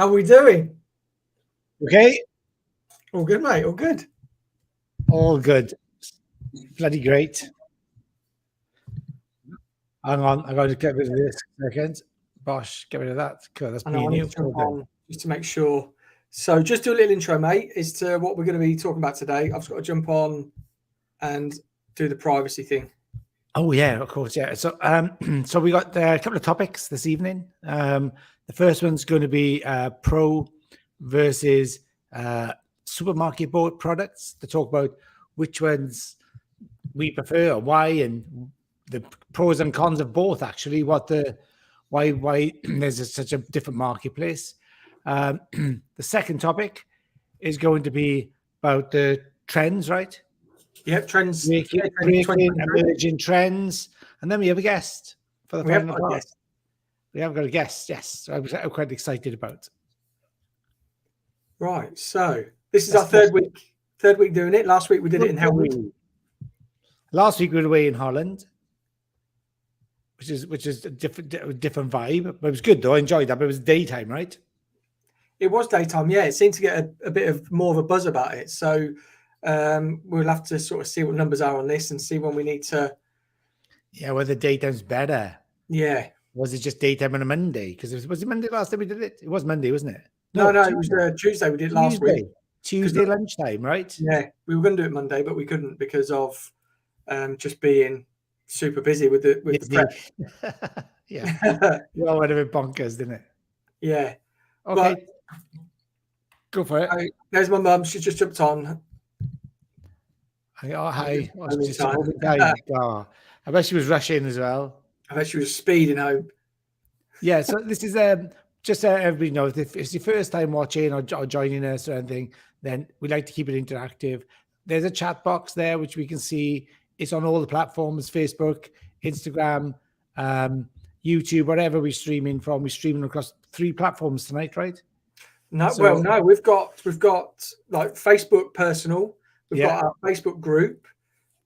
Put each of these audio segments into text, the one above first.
How are we doing? Okay, All good, mate. All good. all good. Bloody great. Hang on, I'm going to get rid of this second. Bosh, get rid of that. Cool, that's I me know I and need you. to jump All on just to make sure. So just do a little intro, mate, as to what we're going to be talking about today. I've just got to jump on and do the privacy thing. Oh yeah, of course, yeah. So, so we got a couple of topics this evening. The first one's going to be pro versus supermarket bought products to talk about which ones we prefer, why, and the pros and cons of both. Actually, why there's such a different marketplace. The second topic is going to be about the trends, right? Yep, trends. Breaking 2023. emerging trends, and then we have a guest for the We have final got a part. guest. We have got a guest, yes. I'm quite excited about. Right. So this is our third week. Third week doing it. Last week we did it in Helwood. Last week we were away in Holland, which is a different vibe, but it was good though. I enjoyed that. But it was daytime, right? It was daytime. Yeah, it seemed to get a bit of more of a buzz about it. So we'll have to sort of see what numbers are on this and see when we need to. Yeah, whether daytime's better. Yeah. Was it just daytime on a Monday? Because was it Monday last time we did it? It was Monday, wasn't it? No, it was Tuesday. We did it last week. Tuesday lunchtime, right? Yeah, we were going to do it Monday, but we couldn't because of just being super busy with the prep. Yeah, we all went a bit bonkers, didn't it? Yeah. Okay, go for it. There's my mum. She's just jumped on. Oh, hi. Oh, I bet she was rushing as well. I bet she was speeding home. Yeah, so this is just so everybody knows, if it's your first time watching or joining us or anything, then we like to keep it interactive. There's a chat box there, which we can see. It's on all the platforms, Facebook, Instagram, YouTube, whatever we're streaming from. We're streaming across 3 platforms tonight, right? No, we've got like Facebook personal. We've got our Facebook group.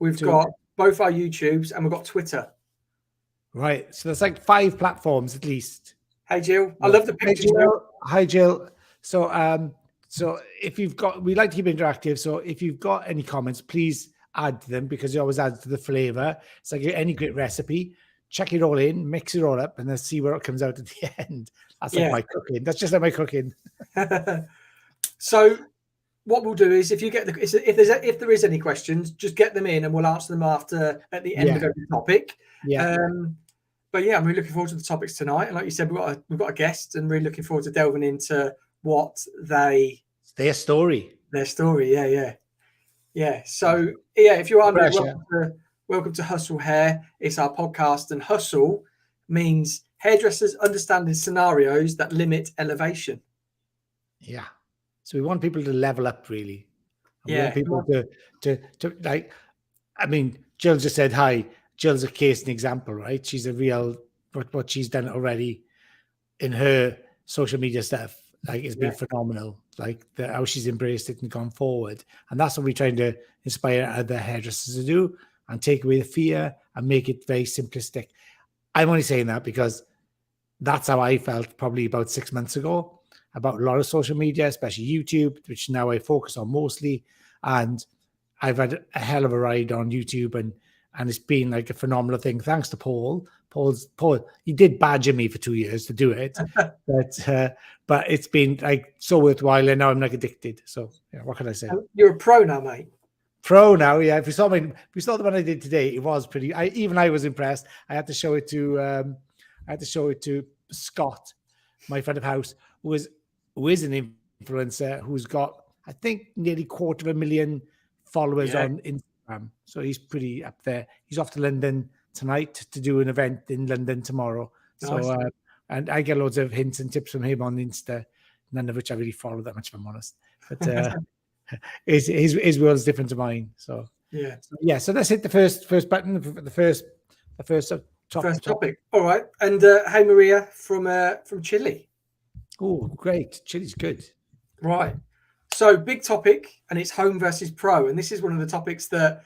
We've got both our YouTubes and we've got Twitter. Right. So there's like 5 platforms at least. Hey Jill, I love the pictures. Hi Jill. So so if you've got, we like to keep it interactive. So if you've got any comments, please add to them because it always adds to the flavor. It's like any great recipe. Chuck it all in, mix it all up, and then see where it comes out at the end. That's like my cooking. That's just like my cooking. So what we'll do is if there is any questions, just get them in and we'll answer them at the end of every topic. Yeah. But yeah, I'm really looking forward to the topics tonight. And like you said, we've got a guest and really looking forward to delving into what their story. Yeah. So yeah, if you are new, welcome to Hustle Hair. It's our podcast, and hustle means hairdressers understanding scenarios that limit elevation. Yeah. So we want people to level up, really. We want people to like. I mean, Jill just said hi. Jill's a case and example, right? She's a real what she's done already in her social media stuff. Like it's been phenomenal. Like how she's embraced it and gone forward, and that's what we're trying to inspire other hairdressers to do and take away the fear and make it very simplistic. I'm only saying that because that's how I felt probably about 6 months ago about a lot of social media, especially YouTube, which now I focus on mostly. And I've had a hell of a ride on YouTube and it's been like a phenomenal thing. Thanks to Paul. Paul, he did badger me for 2 years to do it, but it's been like so worthwhile. And now I'm like addicted. So yeah, what can I say? You're a pro now, mate. Pro now, yeah. If you saw the one I did today, it was pretty. I was impressed. I had to show it to Scott, my friend of house, who is an influencer who's got I think nearly 250,000 followers on Instagram. So he's pretty up there. He's off to London tonight to do an event in London tomorrow. Nice. So and I get loads of hints and tips from him on Insta, none of which I really follow that much, if I'm honest. But his world's different to mine. So so let's hit the first button, the first topic. All right. And hey Maria from Chile. Oh, great. Chile's good. Right. So big topic, and it's home versus pro. And this is one of the topics that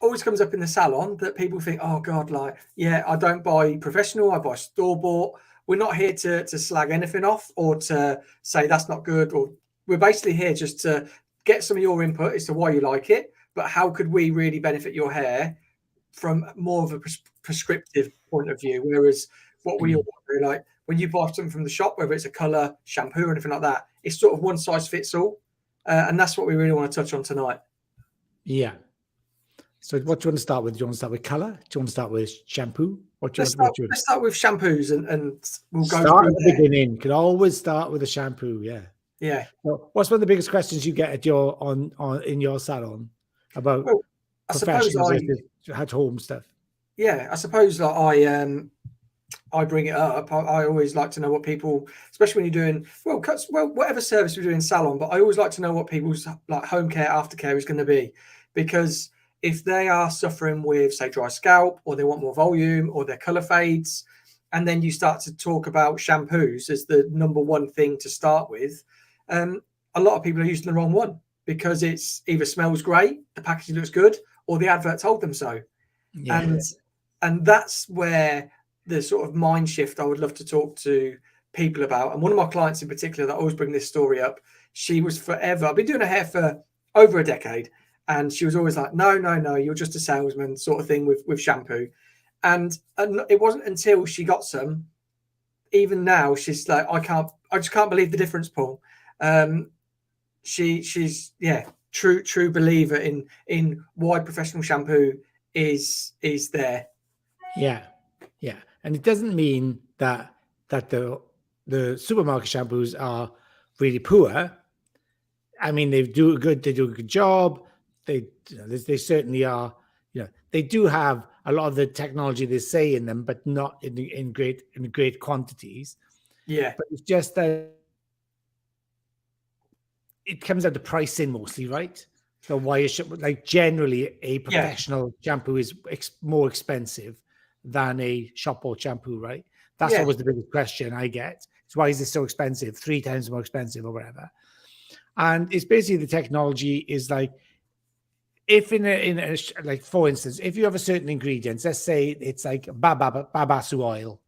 always comes up in the salon that people think, oh God, I don't buy professional, I buy store-bought. we're not here to slag anything off or to say that's not good, or we're basically here just to get some of your input as to why you like it, but how could we really benefit your hair from more of a prescriptive point of view. Whereas what we all do, like when you buy something from the shop, whether it's a color, shampoo, or anything like that, it's sort of one size fits all. And that's what we really want to touch on tonight. Yeah. So what do you want to start with? Do you want to start with color? Do you want to start with shampoo? Let's start with shampoos and we'll go start through at the beginning. Can always start with a shampoo. Yeah. Yeah. So what's one of the biggest questions you get at your in your salon about professionals at home stuff? Yeah, I suppose like I bring it up. I always like to know what people, especially when you're doing whatever service we do in salon, but I always like to know what people's like home care, aftercare is going to be, because if they are suffering with, say, dry scalp, or they want more volume, or their color fades, and then you start to talk about shampoos as the number one thing to start with, a lot of people are using the wrong one because it's either smells great, the packaging looks good, or the advert told them so. Yeah. And that's where the sort of mind shift I would love to talk to people about. And one of my clients in particular that always bring this story up, she was forever, I've been doing her hair for over a decade, and she was always like, no, you're just a salesman sort of thing with shampoo. And it wasn't until she got some, even now, she's like, I just can't believe the difference, Paul. She's true believer in why professional shampoo is there. Yeah. And it doesn't mean that the supermarket shampoos are really poor. I mean, they do a good job. They certainly are. They do have a lot of the technology they say in them, but not in great quantities. Yeah. But it's just that it comes out to pricing mostly, right? So why like generally a professional shampoo is more expensive than a shop bought shampoo, right? That's always the biggest question I get. It's why is this so expensive? 3 times more expensive or whatever. And it's basically the technology is like, if in a like, for instance, if you have a certain ingredient, let's say it's like babasu oil,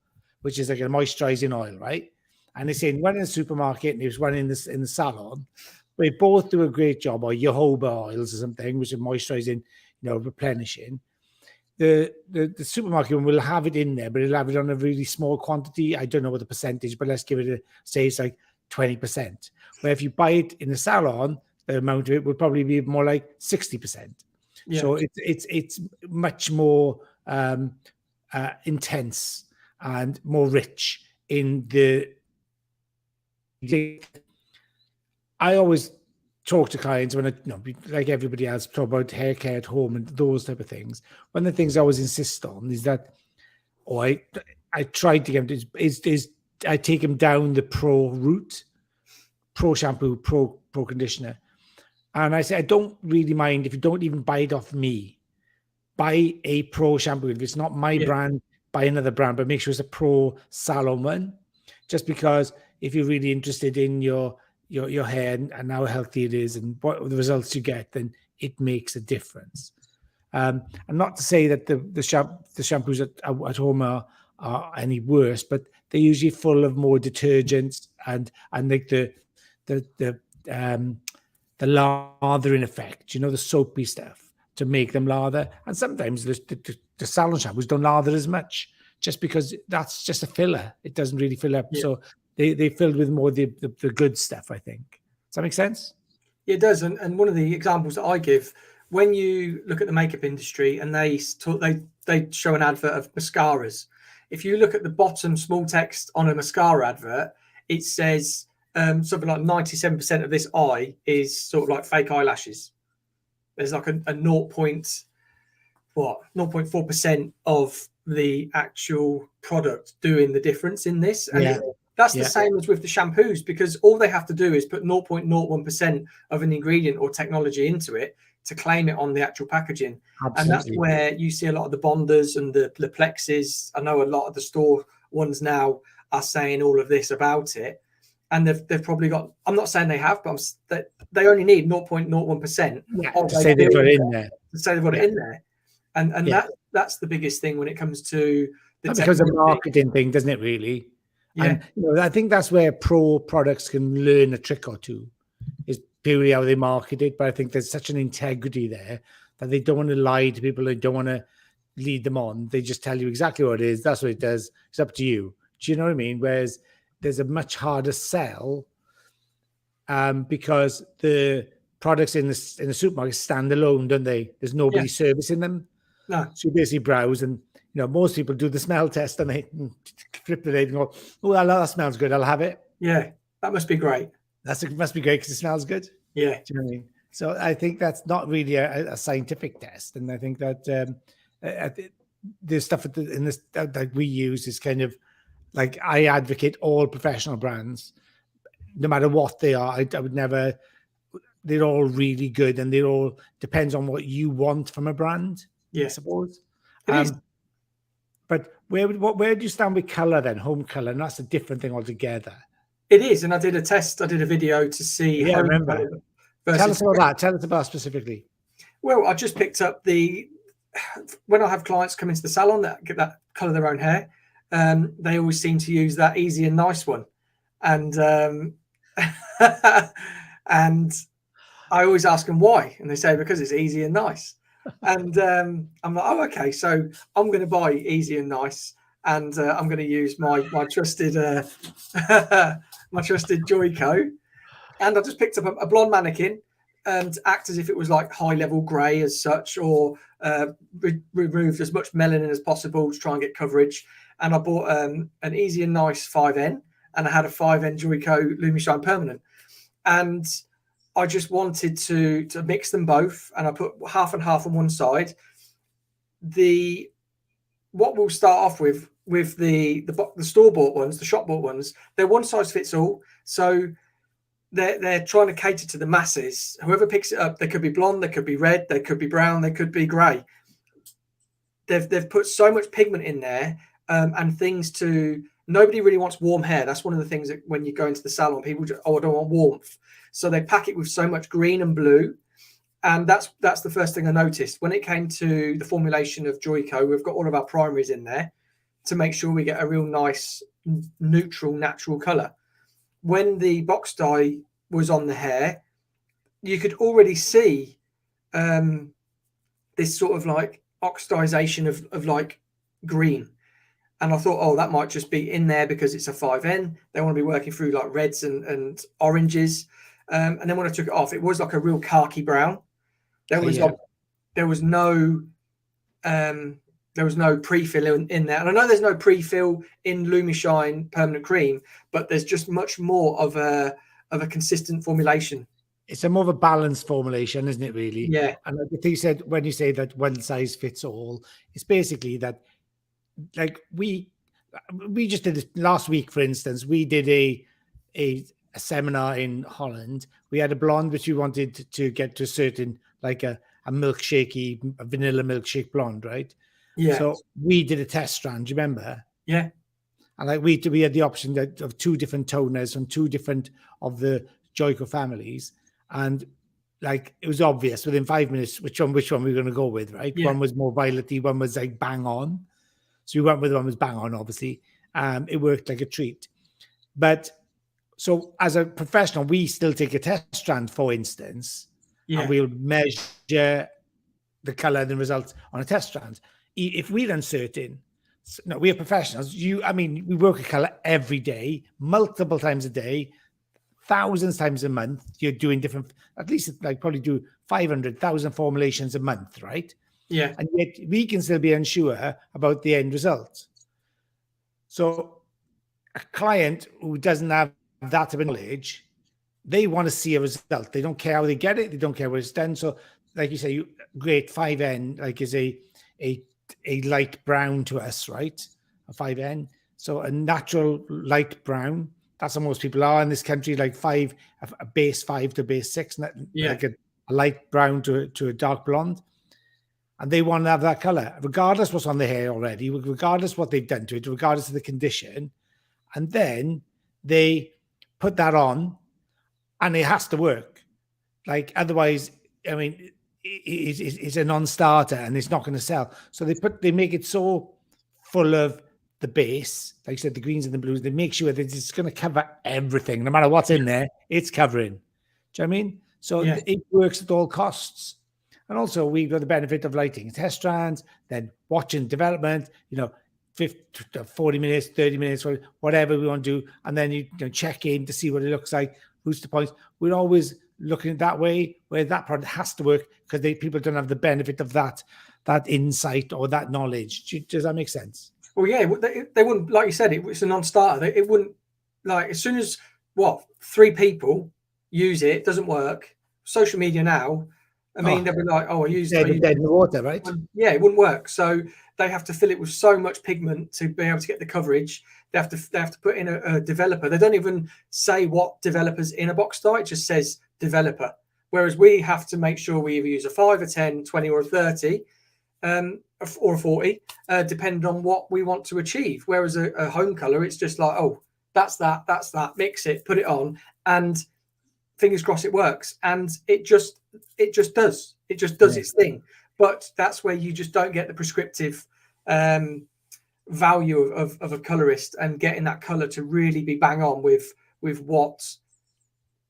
which is like a moisturizing oil, right? And it's in one in the supermarket and it was one in the salon. They both do a great job, or jojoba oils or something, which are moisturizing, replenishing. The supermarket one will have it in there, but it'll have it on a really small quantity. I don't know what the percentage, but let's give it say it's like 20%. Where if you buy it in the salon, the amount of it would probably be more like 60%. Yeah. So it's much more intense and more rich in the. I always talk to clients when like everybody else, talk about hair care at home and those type of things. One of the things I always insist on is that, I try to get them is I take them down the pro route, pro shampoo, pro conditioner, and I say I don't really mind if you don't even buy it off me. Buy a pro shampoo. If it's not my brand, buy another brand, but make sure it's a pro salon one. Just because if you're really interested in your hair and how healthy it is and what the results you get, then it makes a difference. And not to say that the shampoos at home are any worse, but they're usually full of more detergents and like the lathering effect, the soapy stuff to make them lather. And sometimes the salon shampoos don't lather as much, just because that's just a filler. It doesn't really fill up. Yeah. So they filled with more the good stuff, I think. Does that make sense? Yeah, it does. And one of the examples that I give, when you look at the makeup industry and they show an advert of mascaras, if you look at the bottom small text on a mascara advert, it says something like 97% of this eye is sort of like fake eyelashes. There's like a 0.4% of the actual product doing the difference in this. And that's the same as with the shampoos, because all they have to do is put 0.01% of an ingredient or technology into it to claim it on the actual packaging. Absolutely. And that's where you see a lot of the Bonders and the Plexes. I know a lot of the store ones now are saying all of this about it. And they've probably got, I'm not saying they have, but they only need 0.01% to say they've got it in there. To say they've got it in there. And that's the biggest thing when it comes to that becomes a marketing thing, doesn't it, really? Yeah. And I think that's where pro products can learn a trick or two, is purely how they market it. But I think there's such an integrity there that they don't want to lie to people. They don't want to lead them on. They just tell you exactly what it is. That's what it does. It's up to you. Do you know what I mean? Whereas there's a much harder sell because the products in the supermarket stand alone, don't they? There's nobody servicing them. No. So you basically browse, and most people do the smell test and they flip the label and go, "Oh, well, that smells good. I'll have it." Yeah, that must be great. It must be great because it smells good. Yeah. Do you know what I mean? So I think that's not really a scientific test, and I think that the stuff in this that we use is kind of like, I advocate all professional brands, no matter what they are. I would never. They're all really good, and they all depends on what you want from a brand. Yeah, I suppose. It is. But where do you stand with color then? Home color, and that's a different thing altogether. It is, and I did a test. I did a video to see. Yeah, I remember. Tell us about that. Tell us about specifically. Well, I just picked up when I have clients come into the salon that color their own hair, they always seem to use that easy and nice one, and and I always ask them why, and they say because it's easy and nice. And I'm like, oh, okay, so I'm going to buy easy and nice, and I'm going to use my trusted my trusted Joico, and I just picked up a blonde mannequin to act as if it was like high level grey as such, or removed as much melanin as possible to try and get coverage. And I bought an easy and nice 5N, and I had a 5N Joico Lumishine Permanent, and I just wanted to mix them both, and I put half and half on one side. What we'll start off with the store-bought ones, the shop-bought ones, they're one size fits all. So they're trying to cater to the masses. Whoever picks it up, they could be blonde, they could be red, they could be brown, they could be grey. They've put so much pigment in there, and things to. Nobody really wants warm hair. That's one of the things that when you go into the salon, people just, I don't want warmth. So they pack it with so much green and blue. And that's the first thing I noticed. When it came to the formulation of Joico, we've got all of our primaries in there to make sure we get a real nice, neutral, natural colour. When the box dye was on the hair, you could already see this sort of like oxidization of like green. And I thought, oh, that might just be in there because it's a 5N. They want to be working through like reds and oranges. And then when I took it off, it was like a real khaki brown. There was no pre-fill in there. And I know there's no pre-fill in Lumishine Permanent Cream, but there's just much more of a consistent formulation. It's a more of a balanced formulation, isn't it, really? Yeah. And like you said, when you say that one size fits all, it's basically that, like we just did this last week, for instance. We did a seminar in Holland. We had a blonde which we wanted to get to a certain, like a milkshakey, a vanilla milkshake blonde, right? Yeah. So we did a test strand. Do you remember? Yeah. And like we had the option of two different toners from two different of the Joico families, and like it was obvious within 5 minutes which one we were going to go with, right? Yeah. One was more violety, one was like bang on. So we went with the one that was bang on, obviously. It worked like a treat. But so as a professional, we still take a test strand, for instance, and we'll measure the color and the results on a test strand. If we're uncertain, no, we are professionals. We work a color every day, multiple times a day, thousands times a month. You're doing different, at least like probably do 500,000 formulations a month, right? Yeah. And yet we can still be unsure about the end result. So a client who doesn't have that type of knowledge, they want to see a result. They don't care how they get it. They don't care what it's done. So like you say, great 5N, like is a light brown to us, right? A 5N. So a natural light brown. That's what most people are in this country, like a base 5 to base 6, like a light brown to a dark blonde. And they want to have that color, regardless what's on the hair already, regardless what they've done to it, regardless of the condition. And then they put that on, and it has to work. Like otherwise, I mean, it's a non-starter, and it's not going to sell. So they make it so full of the base, like you said, the greens and the blues. They make sure that it's going to cover everything, no matter what's in there. It's covering. Do you know what I mean? So it works at all costs. And also, we've got the benefit of lighting test strands, then watching development. 50 to 40 minutes, 30 minutes, whatever we want to do, and then you check in to see what it looks like, boost the points. We're always looking at that way, where that product has to work, because people don't have the benefit of that insight or that knowledge. Does that make sense? Well, yeah, they wouldn't, like you said, it's a non-starter. It wouldn't, like, as soon as 3 people use it doesn't work. Social media now, I mean, they'll be like, "Oh, I used dead in the water," right? Yeah, it wouldn't work. So they have to fill it with so much pigment to be able to get the coverage. They have to put in a developer. They don't even say what developer's in a box start. It just says developer. Whereas we have to make sure we either use a 5, a 10, 20, or a 30, or a 40, depending on what we want to achieve. Whereas a home color, it's just like, oh, that's that, mix it, put it on, and fingers crossed it works. And it just does its thing. But that's where you just don't get the prescriptive value of a colorist, and getting that color to really be bang on with what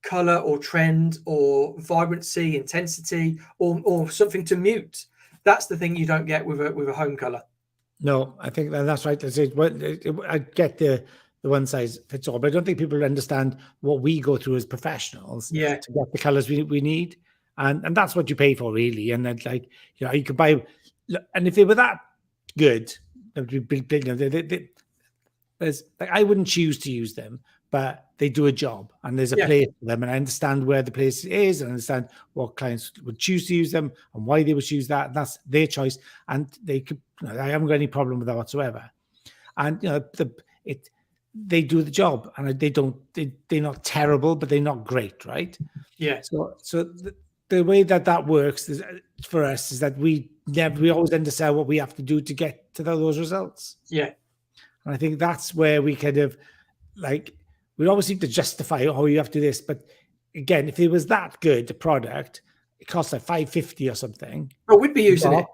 color or trend or vibrancy, intensity, or something to mute. That's the thing you don't get with a home color. No, I think that's right. I get the one size fits all, but I don't think people understand what we go through as professionals to get the colors we need. And that's what you pay for, really. And then, like, you could buy, and if they were that good, there's, like, I wouldn't choose to use them, but they do a job, and there's a place for them. And I understand where the place is, and I understand what clients would choose to use them and why they would choose that. And that's their choice. And they could, I haven't got any problem with that whatsoever. And, they do the job, and they're not terrible, but they're not great, right? Yeah. So the way that works is, for us, is that we always understand what we have to do to get to those results. Yeah. And I think that's where we kind of, like, we always seem to justify, oh, you have to do this. But again, if it was that good, the product, it costs like $5.50 or something. Oh, we'd be using it.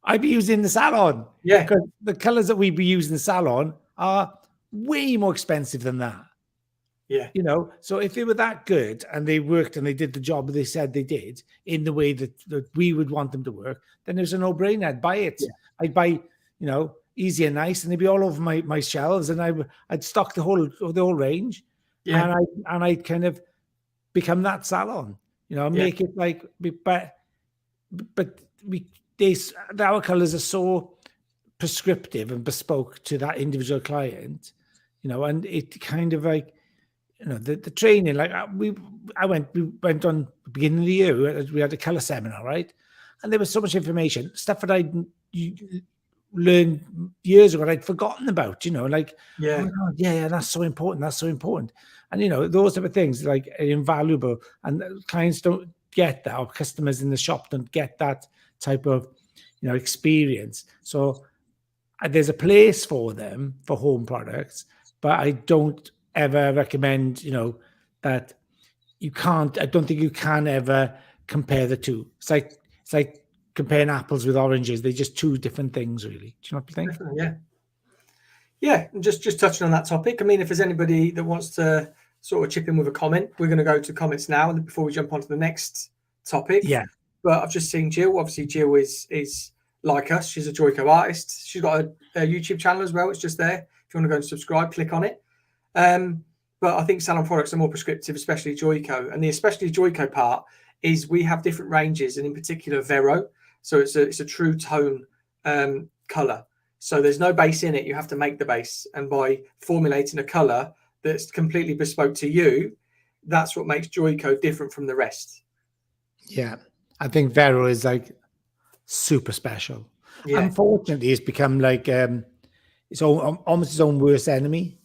I'd be using the salon. Yeah. Because the colors that we'd be using in the salon are way more expensive than that. Yeah. So if they were that good and they worked and they did the job they said they did in the way that we would want them to work, then there's a no-brainer. I'd buy it. Yeah. I'd buy, Easy and Nice, and they'd be all over my shelves, and I'd stock the whole range. Yeah. And I'd kind of become that salon, make it like, but our colors are so prescriptive and bespoke to that individual client, and it kind of like, the training, like we went on the beginning of the year, we had a color seminar, right? And there was so much information, stuff that I'd learned years ago, I'd forgotten about, like, oh my God, yeah, that's so important. That's so important. And, those type of things, like, are invaluable, and clients don't get that, or customers in the shop don't get that type of, experience. So there's a place for them for home products, but I don't ever recommend, that you can't, I don't think you can ever compare the two. It's like comparing apples with oranges. They're just two different things, really. Do you know what I think? Yeah. Yeah. And just touching on that topic, I mean, if there's anybody that wants to sort of chip in with a comment, we're going to go to comments now, and before we jump on to the next topic. Yeah. But I've just seen Jill. Obviously, Jill is like us. She's a Joico artist. She's got a YouTube channel as well. It's just there. If you want to go and subscribe, click on it. But I think salon products are more prescriptive, especially Joico. And the especially Joico part is we have different ranges, and in particular Vero. So it's a true tone color. So there's no base in it. You have to make the base. And by formulating a color that's completely bespoke to you, that's what makes Joico different from the rest. Yeah. I think Vero is like super special. Yeah. Unfortunately, it's become like almost its own worst enemy.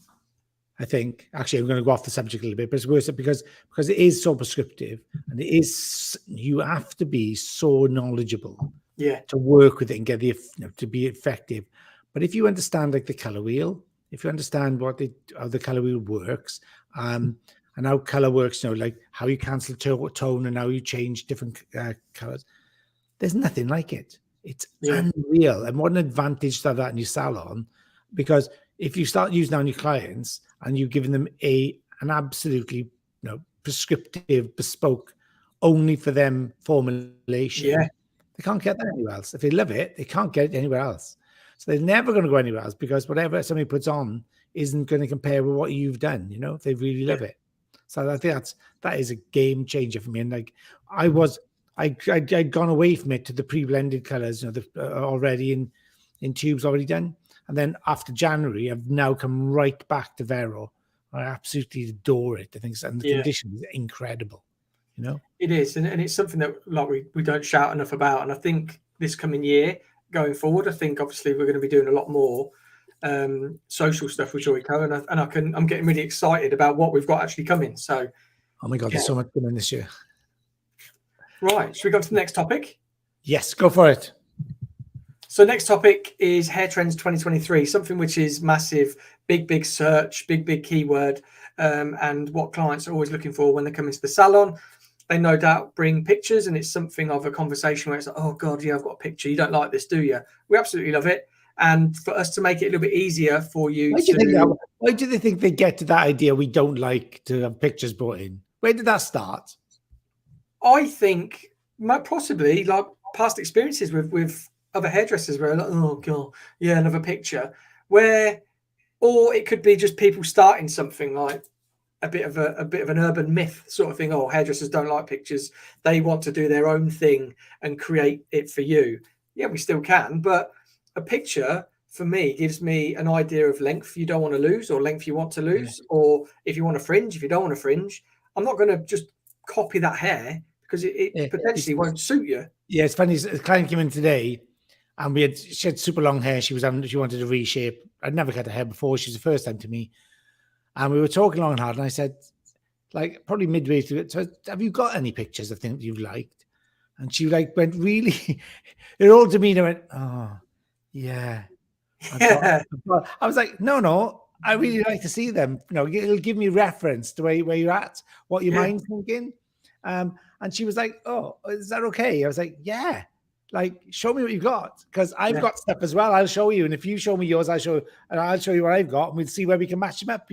I think, actually, I'm going to go off the subject a little bit, but it's worse because it is so prescriptive, and you have to be so knowledgeable to work with it and get to be effective. But if you understand, like, the color wheel, if you understand how the color wheel works, and how color works, like how you cancel tone and how you change different colors, there's nothing like it. It's unreal. And what an advantage to have that in your salon, because if you start using on your clients and you've given them an absolutely prescriptive, bespoke, only for them formulation, they can't get that anywhere else. If they love it, they can't get it anywhere else. So they're never going to go anywhere else because whatever somebody puts on isn't going to compare with what you've done. If they really love it. So I think that is a game changer for me. And like I'd gone away from it to the pre-blended colors, already in tubes already done. And then after January, I've now come right back to Vero. I absolutely adore it. I think, and the condition is incredible. It is, and it's something that like we don't shout enough about. And I think this coming year, going forward, I think obviously we're going to be doing a lot more social stuff with Joico, and I'm getting really excited about what we've got actually coming. So, oh my god, there's so much coming this year. Right, should we go to the next topic? Yes, go for it. So next topic is Hair Trends 2023, something which is massive, big search, big keyword, and what clients are always looking for when they come into the salon. They no doubt bring pictures, and it's something of a conversation where it's like, oh God, yeah, I've got a picture. You don't like this, do you? We absolutely love it. And for us to make it a little bit easier for you why do they think they get to that idea we don't like to have pictures brought in? Where did that start? I think possibly like past experiences with other hairdressers where like, oh God, yeah, another picture. Or it could be just people starting something like a bit of an urban myth sort of thing. Oh, hairdressers don't like pictures. They want to do their own thing and create it for you. Yeah, we still can, but a picture for me gives me an idea of length you don't want to lose, or length you want to lose, or if you want a fringe, if you don't want a fringe. I'm not going to just copy that hair because it potentially won't suit you. Yeah, it's funny. A client came in today, and she had super long hair. She wanted to reshape. I'd never cut her hair before. She was the first time to me, and we were talking long and hard. And I said, like probably midway through it, so have you got any pictures of things you've liked? And she went really. Her whole demeanor went, oh. Yeah. I was like, no, I really like to see them. It'll give me reference to where you're at, what your mind's thinking. And she was like, oh, is that okay? I was like, yeah. Like, show me what you've got. Because I've got stuff as well. I'll show you. And if you show me yours, I'll show you what I've got. And we'll see where we can match them up,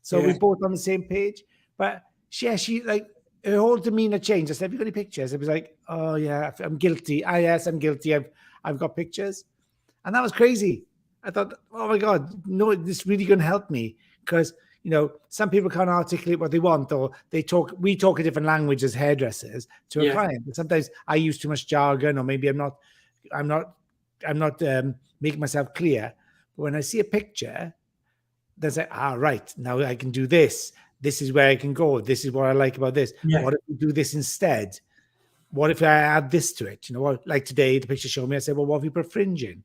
So we're both on the same page. But she like, her whole demeanor changed. I said, have you got any pictures? It was like, oh yeah, I'm guilty. Yes, I'm guilty. I've got pictures. And that was crazy. I thought, oh my God, no, this really going to help me because, some people can't articulate what they want, or we talk a different language as hairdressers to a client. And sometimes I use too much jargon, or maybe I'm not making myself clear. But when I see a picture, there's like, right, now I can do this. This is where I can go. This is what I like about this. Yeah. What if we do this instead? What if I add this to it? Like today, the picture showed me, I said, well, what if we put fringe in?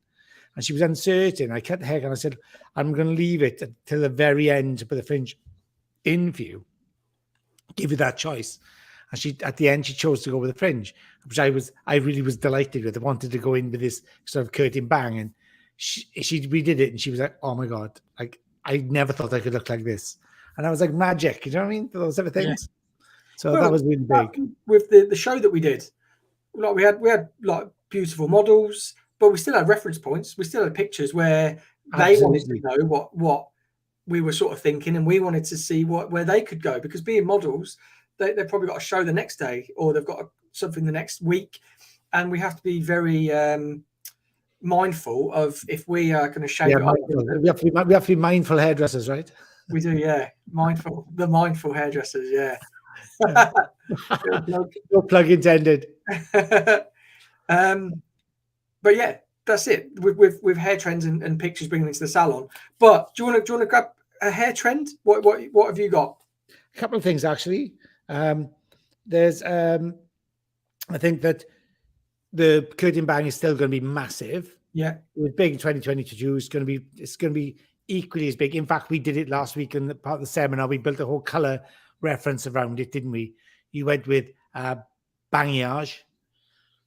And she was uncertain. I cut the hair and I said, I'm going to leave it till the very end to put the fringe in for you. Give you that choice. And at the end, she chose to go with the fringe, which I really was delighted with. I wanted to go in with this sort of curtain bang. And we did it. And she was like, oh my God, like I never thought I could look like this. And I was like magic, you know what I mean? Those other things. Yeah. So that was really big. With the show that we did, like we had like beautiful models, but we still had reference points. We still had pictures where they wanted to know what we were sort of thinking, and we wanted to see where they could go, because being models, they've probably got a show the next day, or they've got something the next week, and we have to be very mindful of if we are going to shape it up. We have to be mindful hairdressers, right? We do, yeah. Mindful hairdressers, yeah. No plug intended. But yeah, that's it with hair trends and pictures bringing into the salon. But do you want to grab a hair trend? What have you got? A couple of things actually. There's I think that the curtain bang is still going to be massive. Yeah, it was big in 2022. It's going to be equally as big. In fact, we did it last week in part of the seminar. We built a whole color reference around it, didn't we? You went with bangage,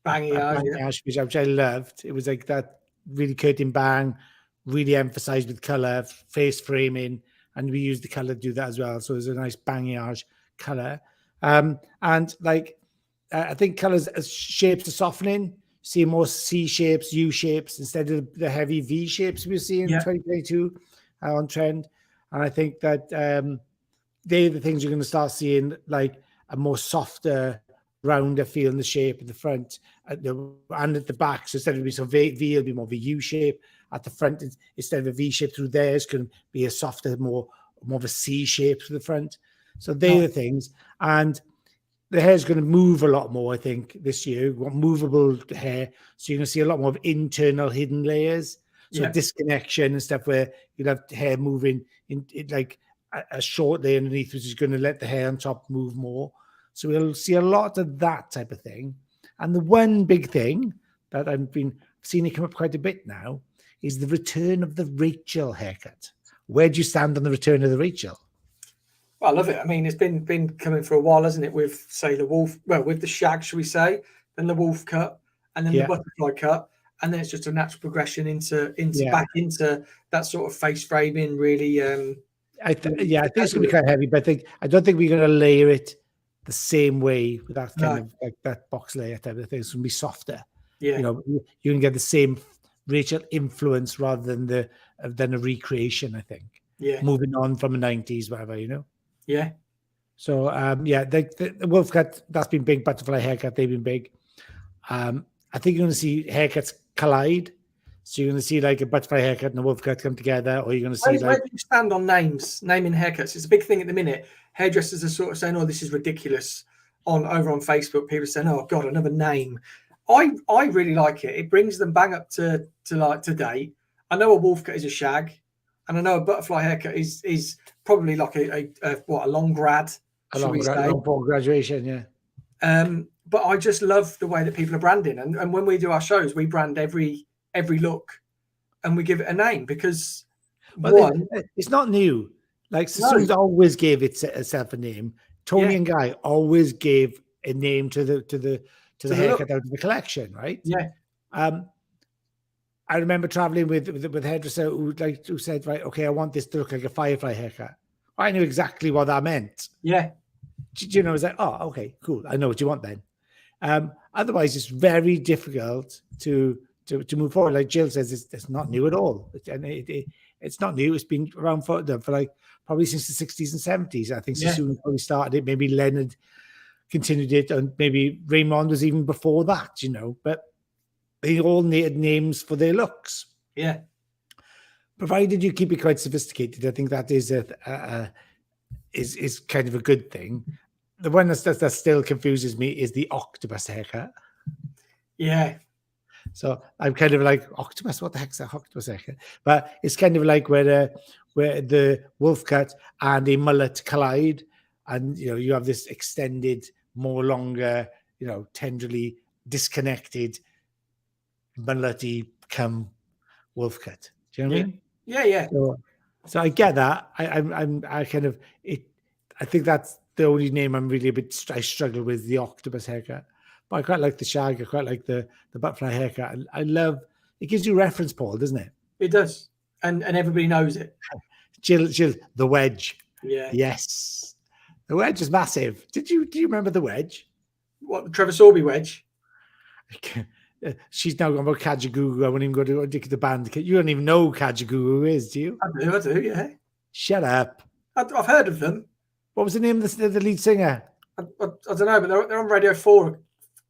which I loved. It was like that really curtain bang, really emphasized with color, face framing, and we used the color to do that as well. So it was a nice bangage color. And like I think colors as shapes are softening. See more C shapes, U shapes instead of the heavy V shapes we were seeing in 2022. on trend, and I think that they're the things you're going to start seeing, like a more softer, rounder feel in the shape at the front and at the back. So instead of being so V, it'll be more of a U shape. At the front, instead of a V shape through there, it's going to be a softer, more of a C shape to the front. So they're the things. And the hair's going to move a lot more, I think, this year. We've got movable hair. So you're going to see a lot more of internal hidden layers. So disconnection and stuff where you'll have hair moving in like a short layer underneath, which is going to let the hair on top move more. So we'll see a lot of that type of thing. And the one big thing that I've seen it come up quite a bit now is the return of the Rachel haircut. Where do you stand on the return of the Rachel? Well, I love it. I mean, it's been coming for a while, hasn't it? With, say, the wolf, well, with the shag, should we say, then the wolf cut, and then the butterfly cut, and then it's just a natural progression into back into that sort of face framing. Really, I think it's going to be quite heavy, but I don't think we're going to layer it the same way with that kind of like that box layer type of thing. It's going to be softer. Yeah, you know, you can get the same Rachel influence rather than a recreation. I think. Yeah, moving on from the 90s, whatever, you know. Yeah. So the wolf cut, that's been big. Butterfly haircut, they've been big. I think you're going to see haircuts collide. So you're going to see like a butterfly haircut and a wolf cut come together, or you're going to see where do you stand on naming haircuts? It's a big thing at the minute. Hairdressers are sort of saying, "Oh, this is ridiculous." Over on Facebook, people are saying, "Oh God, another name." I really like it. It brings them bang up to like today. I know a wolf cut is a shag, and I know a butterfly haircut is probably like a long grad, long form graduation, yeah. But I just love the way that people are branding, and when we do our shows, we brand every look, and we give it a name because it's not new. Like Sassoon's always gave itself a name. Tony and Guy always gave a name to the haircut out of the collection, right? Yeah. I remember traveling with a hairdresser who said, right, okay, I want this to look like a firefly haircut. I knew exactly what that meant. Yeah. You know, I was like, oh, okay, cool. I know what you want then. Otherwise, it's very difficult to move forward. Like Jill says, it's not new at all. It's not new. It's been around for like probably since the 60s and 70s. I think Sassoon probably started it. Maybe Leonard continued it, and maybe Raymond was even before that, you know. But they all needed names for their looks. Yeah. Provided you keep it quite sophisticated, I think that is is kind of a good thing. The one that still confuses me is the octopus haircut. Yeah. So I'm kind of like, octopus, what the heck's that octopus haircut? But it's kind of like where the wolf cut and the mullet collide, and you know you have this extended, more longer, you know, tenderly disconnected mullety come wolf cut. Do you know what I mean? Yeah. So I get that. I kind of it. I think that's the only name I'm really I struggle with, the octopus haircut. But I quite like the shag. I quite like the butterfly haircut. I love it. Gives you reference, Paul, doesn't it? It does, and everybody knows it. Jill, the wedge. Yeah. Yes, the wedge is massive. Do you remember the wedge? What, the Trevor Sorby wedge? She's now gone about Kajagoogoo. I won't even go to Dick the band. You don't even know who Kajagoogoo is, do you? I do, yeah. Shut up. I've heard of them. What was the name of the lead singer? I don't know, but they're on Radio 4 a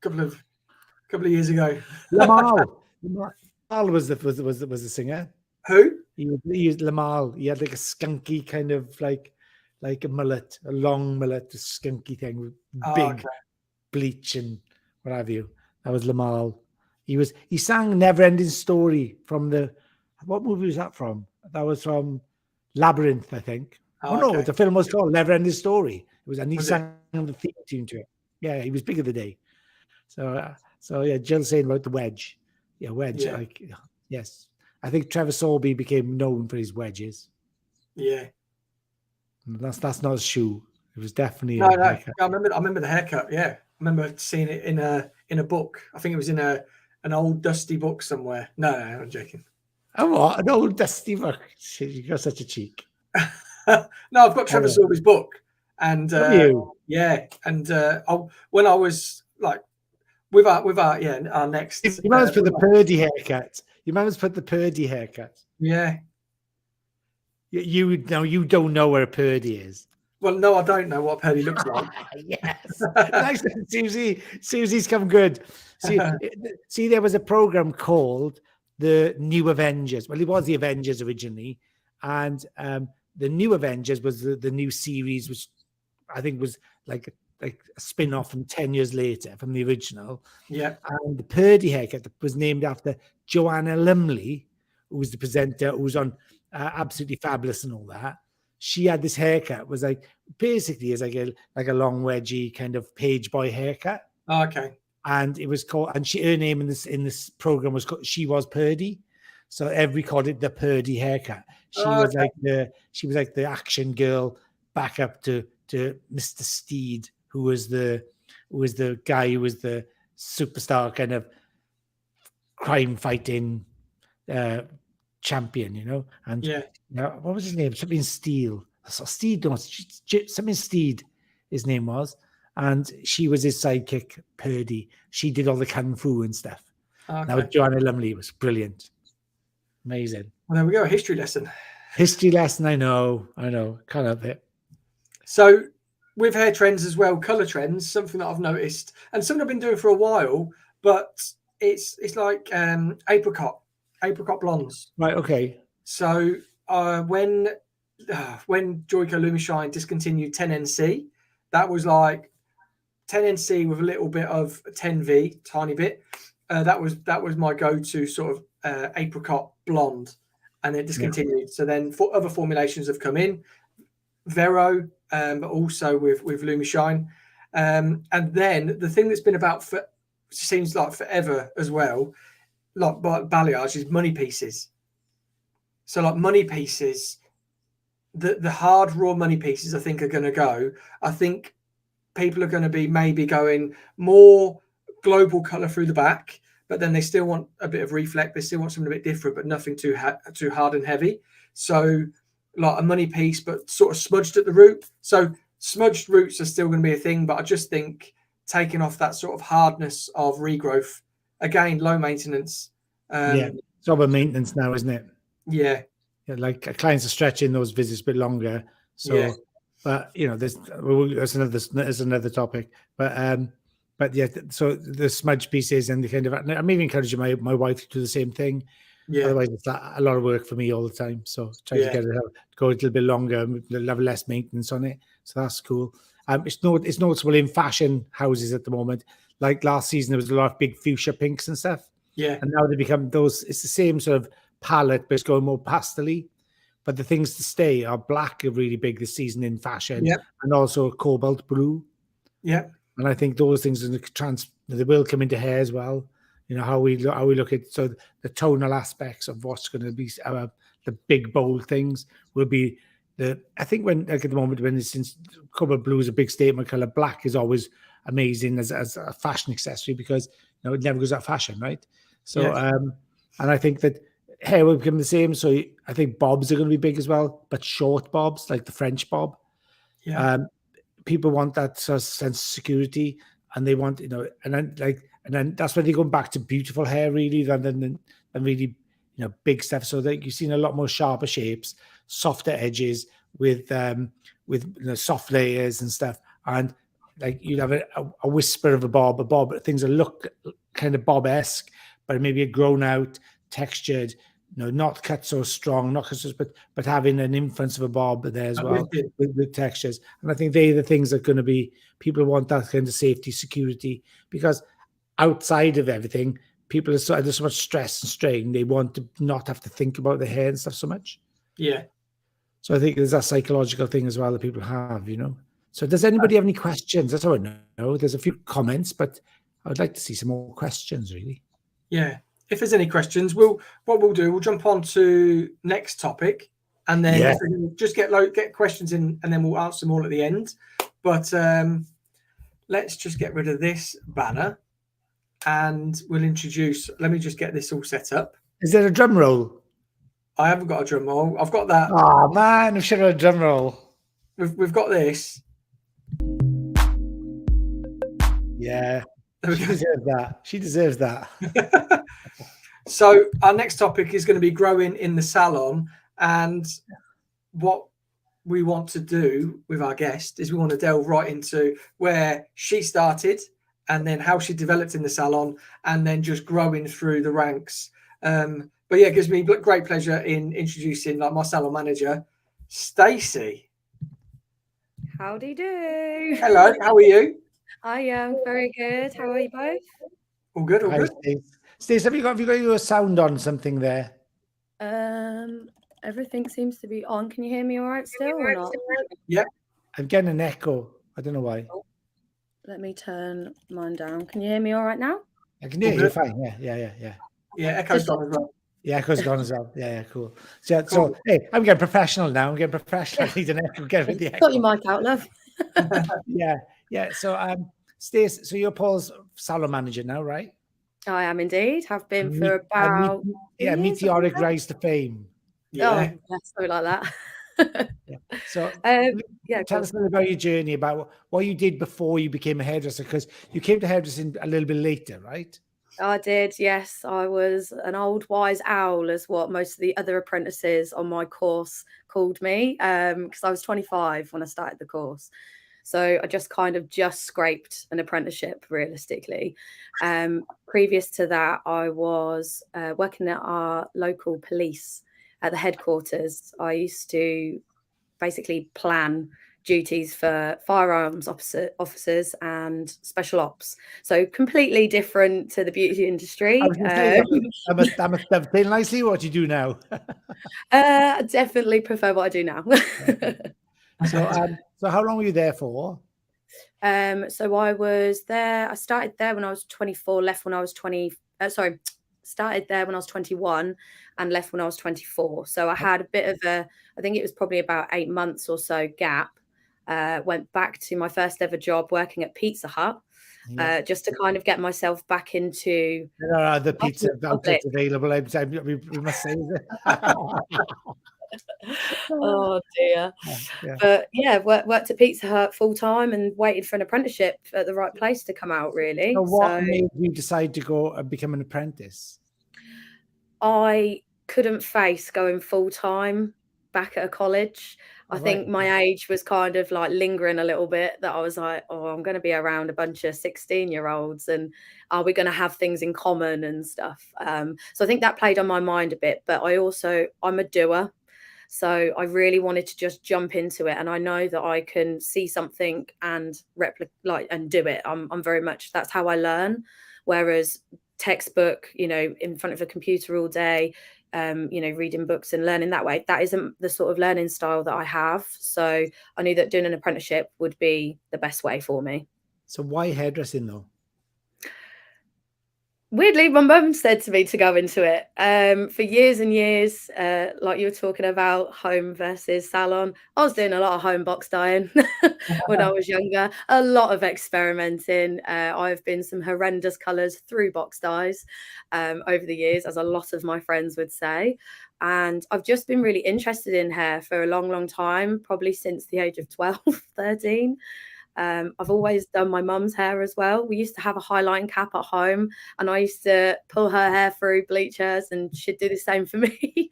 couple of years ago. Lamal. Lamal was the singer. Who? He was Lamal. He had like a skunky kind of like a mullet, a long mullet, a skunky thing with big bleach and what have you. That was Lamal. He sang Never Ending Story from what movie was that from? That was from Labyrinth, I think. No, the film was called Never Ending Story. And he sang the theme tune to it. Yeah, he was big of the day. So yeah, Jill saying about the wedge. Yeah, wedge. Yeah. Yes. I think Trevor Sorby became known for his wedges. Yeah. That's not a shoe. It was definitely no. I remember the haircut. Yeah, I remember seeing it in a book. I think it was in an old dusty book somewhere. No, I'm joking. Oh, what? An old dusty book? You got such a cheek. No, I've got Trevor Sorby's book, and yeah, and when I was like with our next. You must put the Purdy haircut. You must put the Purdy haircut. Yeah. You know, you don't know where a Purdy is. Well, no, I don't know what a Purdy looks like. Yes, nice, Susie. Susie's come good. See, there was a program called the New Avengers. Well, it was the Avengers originally, and the New Avengers was the new series, which I think was like a spin-off from 10 years later from the original. Yeah. And the Purdy haircut was named after Joanna Lumley, who was the presenter, who was on Absolutely Fabulous and all that. She had this haircut, was like basically is like a long wedgie kind of page boy haircut. Oh, okay. And it was called, and her name in this program was called She Was Purdy. So everybody called it the Purdy haircut. She was like the action girl back up to Mr. Steed, who was the guy who was the superstar kind of crime fighting champion, you know. And what was his name? Something Steele. Steed, no, something Steed, his name was. And she was his sidekick, Purdy. She did all the kung fu and stuff. Okay. Now Joanna Lumley was brilliant. Amazing. Well, there we go, a history lesson. History lesson, I know. Can't help it. So with hair trends as well, colour trends, something that I've noticed, and something I've been doing for a while, but it's like apricot blondes. Right, okay. So when Joico Lumishine discontinued 10NC, that was like 10NC with a little bit of 10V, tiny bit. That was my go-to sort of apricot blonde, and it discontinued. Yeah. So then other formulations have come in, Vero, but also with Lumishine. And then the thing that's been about for seems like forever as well, like balayage, is money pieces. So like money pieces, the hard raw money pieces I think are going to go. I think people are going to be maybe going more global color through the back, but then they still want a bit of reflect. They still want something a bit different, but nothing too hard and heavy. So like a money piece, but sort of smudged at the root. So smudged roots are still going to be a thing, but I just think taking off that sort of hardness of regrowth, again, low maintenance. It's all about maintenance now, isn't it? Yeah. Like clients are stretching those visits a bit longer. So, but you know, there's another topic. But yeah, so the smudge pieces and the kind of, I'm even encouraging my wife to do the same thing. Yeah. Otherwise, it's a lot of work for me all the time. So try to get it out, go a little bit longer, have less maintenance on it. So that's cool. It's noticeable in fashion houses at the moment. Like last season, there was a lot of big fuchsia pinks and stuff. Yeah. And now they become those. It's the same sort of palette, but it's going more pastel-y. But the things to stay are black are really big this season in fashion, and also cobalt blue. Yeah. And I think those things they will come into hair as well. You know how we look at the tonal aspects of what's going to be the big bold things will be I think when like at the moment when since cobalt blue is a big statement color, black is always amazing as a fashion accessory because it never goes out of fashion, right? So and I think that hair will become the same. So I think bobs are going to be big as well, but short bobs like the French bob. Yeah. People want that sort of sense of security, and they want and then that's when they go back to beautiful hair really, rather than really big stuff. So that you've seen a lot more sharper shapes, softer edges with soft layers and stuff, and like you'd have a whisper of a bob, things that look kind of bob-esque, but maybe a grown out, textured, not cut so strong, not cut so, but having an influence of a bob there as well with textures. And I think they're the things that are going to be, people want that kind of safety, security, because outside of everything, people are under so much stress and strain. They want to not have to think about their hair and stuff so much. Yeah. So I think there's that psychological thing as well that people have, So does anybody have any questions? That's all I know. There's a few comments, but I would like to see some more questions, really. Yeah. If there's any questions, we'll jump on to next topic, and then just get questions in, and then we'll answer them all at the end. But let's just get rid of this banner, and we'll introduce. Let me just get this all set up. Is there a drum roll? I haven't got a drum roll. I've got that. Oh man, I should have a drum roll. We've got this. Yeah. She deserves that. So our next topic is going to be growing in the salon, and what we want to do with our guest is we want to delve right into where she started and then how she developed in the salon and then just growing through the ranks. But yeah, it gives me great pleasure in introducing like my salon manager, Stacey. Howdy do. Hello, how are you? I am very good. How are you both? All good, all Hi, good. Stacey, have you got your sound on something there? Everything seems to be on. Can you hear me all right still or not? Yeah. I'm getting an echo. I don't know why. Let me turn mine down. Can you hear me all right now? I can hear you fine. Yeah. Yeah, echo's gone as well. Yeah, echo's gone as well. Yeah, cool. So hey, I'm getting professional now. I'm getting professional. I need an echo. Get rid of the echo. Got your mic out, love. Yeah. So Stacey, so you're Paul's salon manager now, right? I am indeed. Have been for about 2 years, meteoric rise to fame. Yeah. Oh, yeah, something like that. Yeah. So tell us a little about your journey, about what you did before you became a hairdresser, because you came to hairdressing a little bit later, right? I did, yes. I was an old wise owl, is what most of the other apprentices on my course called me, because I was 25 when I started the course. So I just scraped an apprenticeship, realistically. Previous to that, I was working at our local police at the headquarters. I used to basically plan duties for firearms officers and special ops. So completely different to the beauty industry. I was going to say, that must dovetail nicely what you do now. I definitely prefer what I do now. So how long were you there for? So I was there. I started there when I was 24, left when I was 20. Started there when I was 21 and left when I was 24. So I had a bit of I think it was probably about 8 months or so gap. Went back to my first ever job working at Pizza Hut, just to kind of get myself back into. There are other pizza outlets available. We must say that. Oh dear. Yeah. But yeah, worked at Pizza Hut full time and waited for an apprenticeship at the right place to come out, really. So what made you decide to go and become an apprentice? I couldn't face going full time back at a college. I think my age was kind of like lingering a little bit, that I was like, oh, I'm going to be around a bunch of 16-year-olds and are we going to have things in common and stuff? So I think that played on my mind a bit, but I'm a doer. So I really wanted to just jump into it. And I know that I can see something and and do it. I'm very much, that's how I learn. Whereas textbook, in front of a computer all day, reading books and learning that way, that isn't the sort of learning style that I have. So I knew that doing an apprenticeship would be the best way for me. So why hairdressing though? Weirdly, my mum said to me to go into it for years and years, like you were talking about home versus salon. I was doing a lot of home box dyeing when I was younger, a lot of experimenting. I've been some horrendous colours through box dyes over the years, as a lot of my friends would say. And I've just been really interested in hair for a long, long time, probably since the age of 12, 13. I've always done my mum's hair as well. We used to have a highline cap at home and I used to pull her hair through bleachers and she'd do the same for me.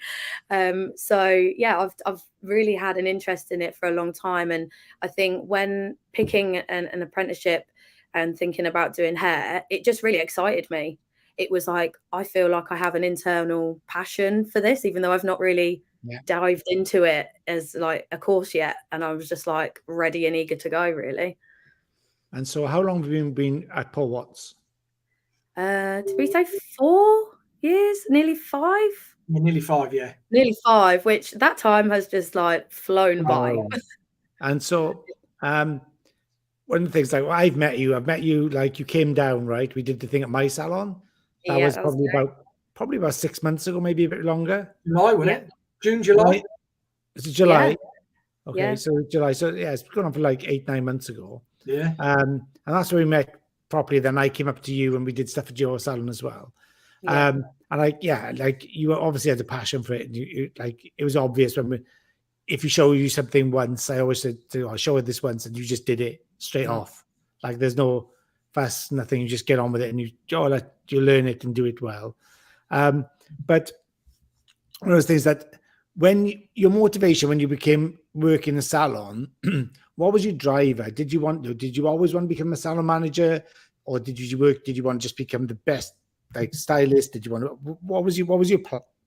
So yeah, I've really had an interest in it for a long time. And I think when picking an apprenticeship and thinking about doing hair, it just really excited me. It was like, I feel like I have an internal passion for this, even though I've not really dived into it as like a course yet. And I was just like ready and eager to go, really. And so how long have you been at Paul Watts? Did we say 4 years? Nearly 5? Yeah, nearly 5, yeah. Nearly 5, which that time has just like flown by. And so one of the things, like I've met you like you came down, right? We did the thing at my salon. That was probably about 6 months ago, maybe a bit longer. July, wasn't it? June, July? Is it July? Yeah. Okay, Yeah. so July. So yeah, it's gone on for like 8-9 months ago. Yeah. And that's where we met properly. Then I came up to you and we did stuff at your salon as well. Yeah. And like you obviously had a passion for it. And you like, it was obvious if you show you something once, I always said, I'll show her this once, and you just did it straight off. Like there's no fuss, nothing. You just get on with it and you learn it and do it well. But one of those things that your motivation when you became work in a salon, what was your driver? Did you always want to become a salon manager, or did you want to just become the best like stylist? What was your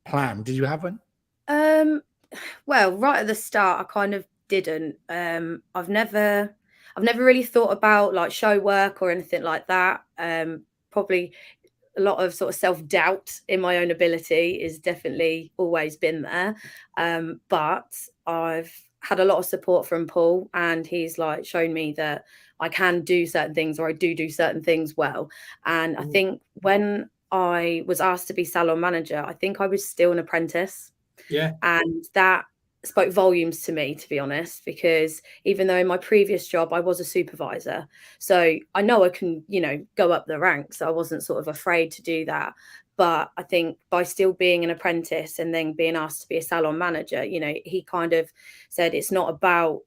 plan? Did you have one? Well, right at the start, I kind of didn't. I've never really thought about like show work or anything like that. Probably a lot of sort of self-doubt in my own ability is definitely always been there. But I've had a lot of support from Paul, and he's like shown me that I can do certain things, or I do certain things well. And I think when I was asked to be salon manager, I think I was still an apprentice. Yeah. And that spoke volumes to me, to be honest, because even though in my previous job I was a supervisor, so I know I can, go up the ranks. I wasn't sort of afraid to do that. But I think by still being an apprentice and then being asked to be a salon manager, he kind of said it's not about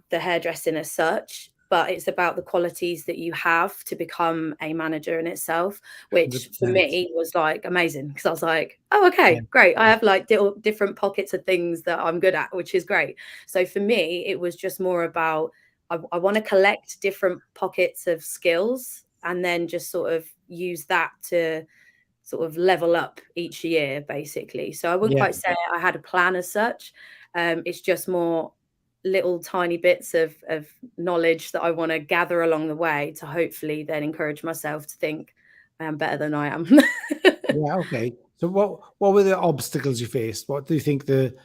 the hairdressing as such, but it's about the qualities that you have to become a manager in itself, which 100%. for me was like amazing, because I was like, oh, okay, great. I have like different pockets of things that I'm good at, which is great. So for me, it was just more about, I want to collect different pockets of skills and then just sort of use that to sort of level up each year, basically. So I wouldn't quite say I had a plan as such. It's just more little tiny bits of knowledge that I want to gather along the way to hopefully then encourage myself to think I am better than I am. Yeah, okay. So what were the obstacles you faced? What do you think what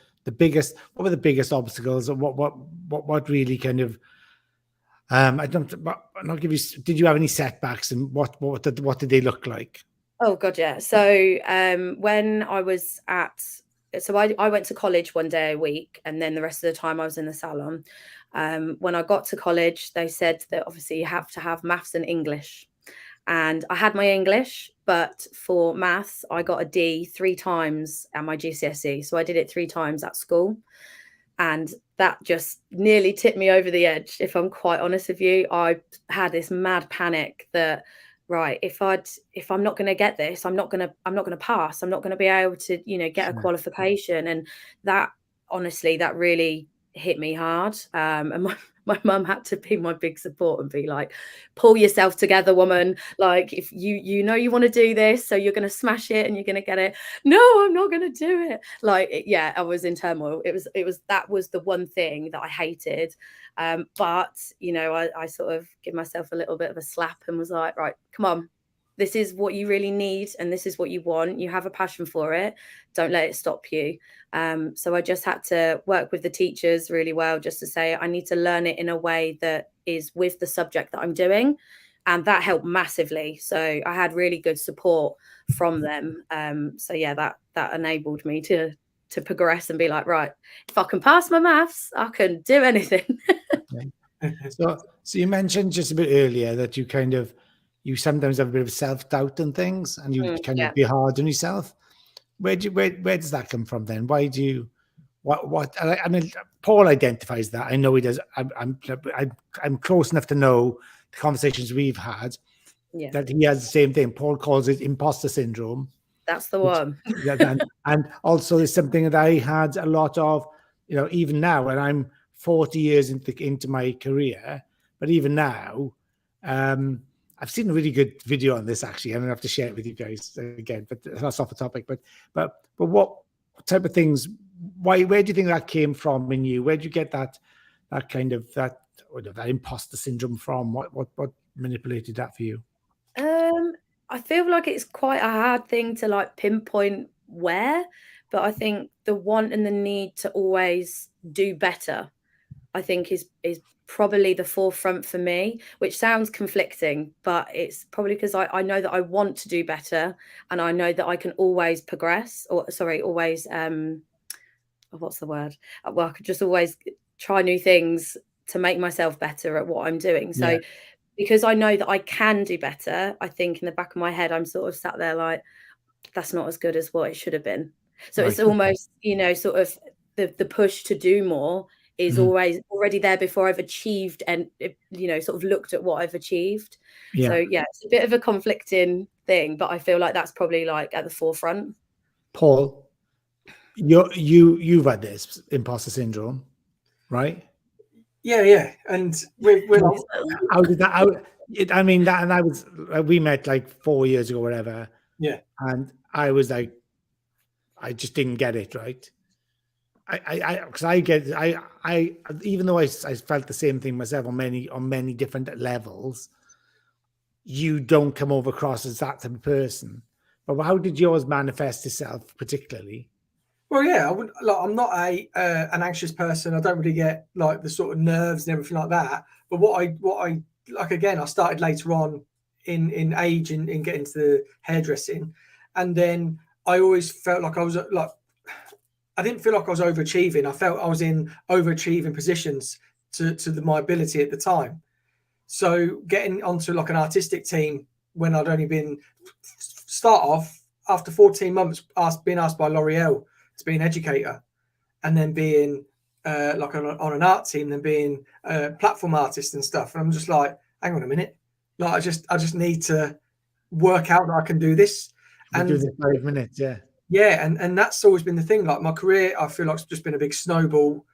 were the biggest obstacles, and what really kind of did you have any setbacks, and what did they look like? Oh God, yeah. So when I was I went to college one day a week, and then the rest of the time I was in the salon. When I got to college, they said that obviously you have to have maths and English. And I had my English, but for maths, I got a D 3 times at my GCSE. So I did it 3 times at school. And that just nearly tipped me over the edge. If I'm quite honest with you, I had this mad panic that, right, if I'm not going to get this, I'm not going to pass. I'm not going to be able to, get a qualification. And that, honestly, that really hit me hard. And my mum had to be my big support and be like, pull yourself together, woman. Like, if you want to do this, so you're going to smash it and you're going to get it. No, I'm not going to do it. Like, I was in turmoil. That was the one thing that I hated. But I sort of give myself a little bit of a slap and was like, right, come on. This is what you really need, and this is what you want. You have a passion for it. Don't let it stop you. So I just had to work with the teachers really well, just to say I need to learn it in a way that is with the subject that I'm doing. And that helped massively. So I had really good support from them. So yeah, that enabled me to progress and be like, right, if I can pass my maths, I can do anything. So you mentioned just a bit earlier that you sometimes have a bit of self-doubt and things, and you of be hard on yourself. Where does that come from then? Why do you I mean, Paul identifies that. I know he does. I'm close enough to know the conversations we've had that he has the same thing. Paul calls it imposter syndrome. That's the one. And also there's something that I had a lot of, even now, and I'm 40 years into my career, but even now, I've seen a really good video on this, actually. I'm gonna have to share it with you guys again, but that's off the topic. But what type of things? Where do you think that came from in you? Where did you get that imposter syndrome from? What manipulated that for you? I feel like it's quite a hard thing to like pinpoint where, but I think the want and the need to always do better, I think is probably the forefront for me, which sounds conflicting, but it's probably because I know that I want to do better, and I know that I can always progress, always what's the word? Well, I could just always try new things to make myself better at what I'm doing. So because I know that I can do better, I think in the back of my head, I'm sort of sat there like, that's not as good as what it should have been. So it's almost, sort of the push to do more is always already there before I've achieved and, sort of looked at what I've achieved. So it's a bit of a conflicting thing, but I feel like that's probably like at the forefront. Paul? you've had this imposter syndrome, right? Yeah, and we're like, How did that? I mean, that, and I was, we met like 4 years ago, whatever. yeah. And I was like, I just didn't get it, right? Because I, even though I felt the same thing myself on many different levels, you don't come over across as that type of person. But how did yours manifest itself particularly? Well, yeah, I wouldn't, like, I'm not an anxious person. I don't really get like the sort of nerves and everything like that. But what I like, again, I started later on in age in getting to the hairdressing, and then I always felt like I was like, I didn't feel like I was overachieving. I felt I was in overachieving positions to my ability at the time. So getting onto like an artistic team when I'd only been start off after 14 months being asked by L'Oreal to be an educator, and then being like on an art team, then being a platform artist and stuff. And I'm just like, hang on a minute, like I just need to work out that I can do this. We do this 5 minutes, yeah. Yeah, and that's always been the thing. Like my career, I feel like it's just been a big snowball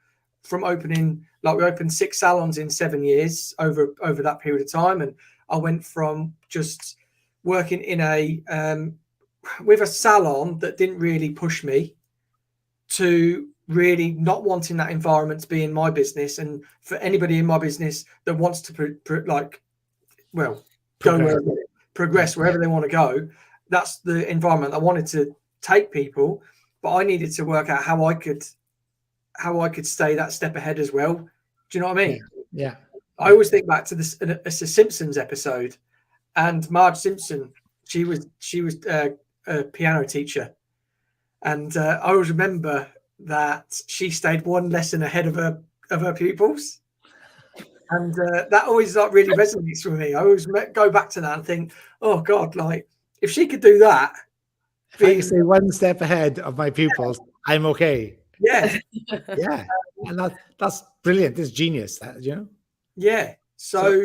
from opening. Like we opened 6 salons in 7 years over that period of time, and I went from just working in a with a salon that didn't really push me to really not wanting that environment to be in my business, and for anybody in my business that wants to progress wherever they want to go. That's the environment I wanted to take people, but I needed to work out how I could stay that step ahead as well. Do you know what I mean? Yeah. I always think back to this. It's a Simpsons episode, and Marge Simpson, she was a piano teacher, and I always remember that she stayed one lesson ahead of her pupils. And that always like really resonates with me. I always go back to that and think, oh God, like if she could do that, if I can stay one step ahead of my pupils, I'm okay. Yeah, yeah, and that's brilliant. It's genius, that, you know. Yeah, so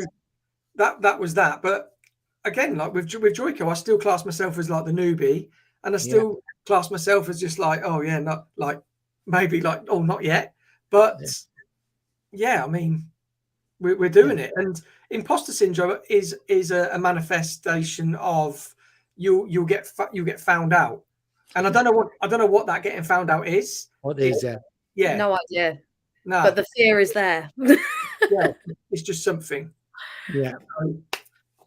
that was that. But again, like with Joico, I still class myself as like the newbie, and I still class myself as just like, oh yeah, not like maybe like not yet, but I mean. We're doing it, and imposter syndrome is a manifestation of you'll get found out, and I don't know what that getting found out is. What is Yeah, no idea. No, but the fear is there. Yeah, it's just something. Yeah,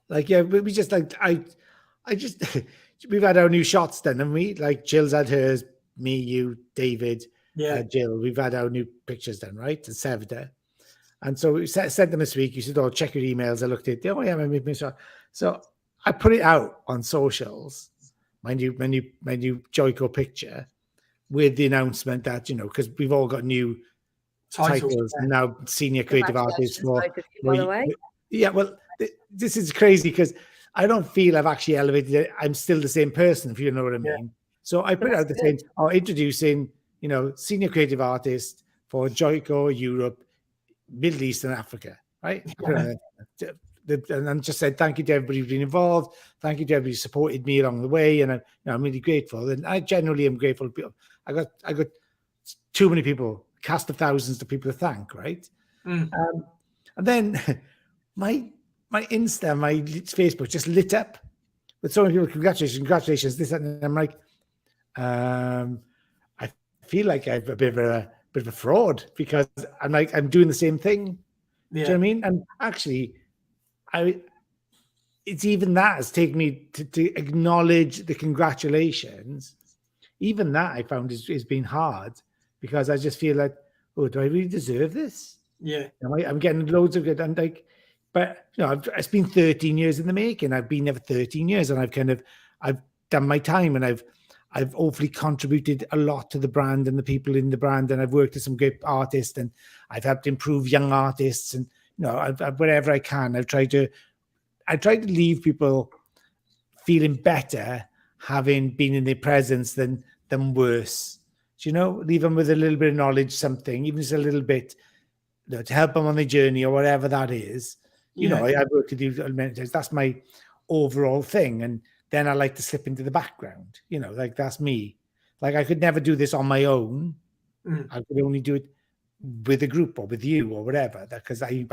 like we just like I just we've had our new shots done, and we like Jill's had hers, me, you, David, Jill. We've had our new pictures done, right? And Sevda. And so we sent them this week. You said, "Oh, check your emails." I looked at it. Oh yeah, my shot. So I put it out on socials, my new Joico picture, with the announcement that, you know, because we've all got new titles now, senior creative artist for. By the way. Yeah, well, this is crazy because I don't feel I've actually elevated it. I'm still the same person, if you know what I mean. So I put it out the same. Introducing, you know, senior creative artist for Joico Europe, Middle East and Africa, right? And just said thank you to everybody who's been involved. Thank you to everybody who supported me along the way, and I'm really grateful. And I generally am grateful. I got too many people, cast of thousands of people to thank, right? And then my Insta, my Facebook just lit up with so many people. Congratulations, this and I'm like, I feel like I'm a bit of a fraud because I'm doing the same thing. Do you know what I mean? And actually, it's even that has taken me to acknowledge the congratulations. Even that I found is been hard because I just feel like, oh, do I really deserve this? Yeah, I'm getting loads of good, and like, but you know, it's been 13 years in the making. I've been there for 13 years, and I've done my time, and I've hopefully contributed a lot to the brand and the people in the brand, and I've worked with some great artists, and I've helped improve young artists, and you know, I've wherever I can, I try to leave people feeling better having been in their presence than worse. Do you know, leave them with a little bit of knowledge, something, even just a little bit, you know, to help them on their journey or whatever that is. You know, I've worked with you many times. That's my overall thing, and then I like to slip into the background. You know, like that's me. Like I could never do this on my own. Mm. I could only do it with a group or with you or whatever, because I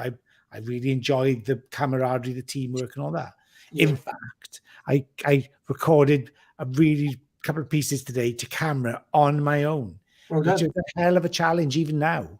really enjoyed the camaraderie, the teamwork and all that. Yeah. In fact, I recorded a really couple of pieces today to camera on my own, Well which done. is a hell of a challenge even now.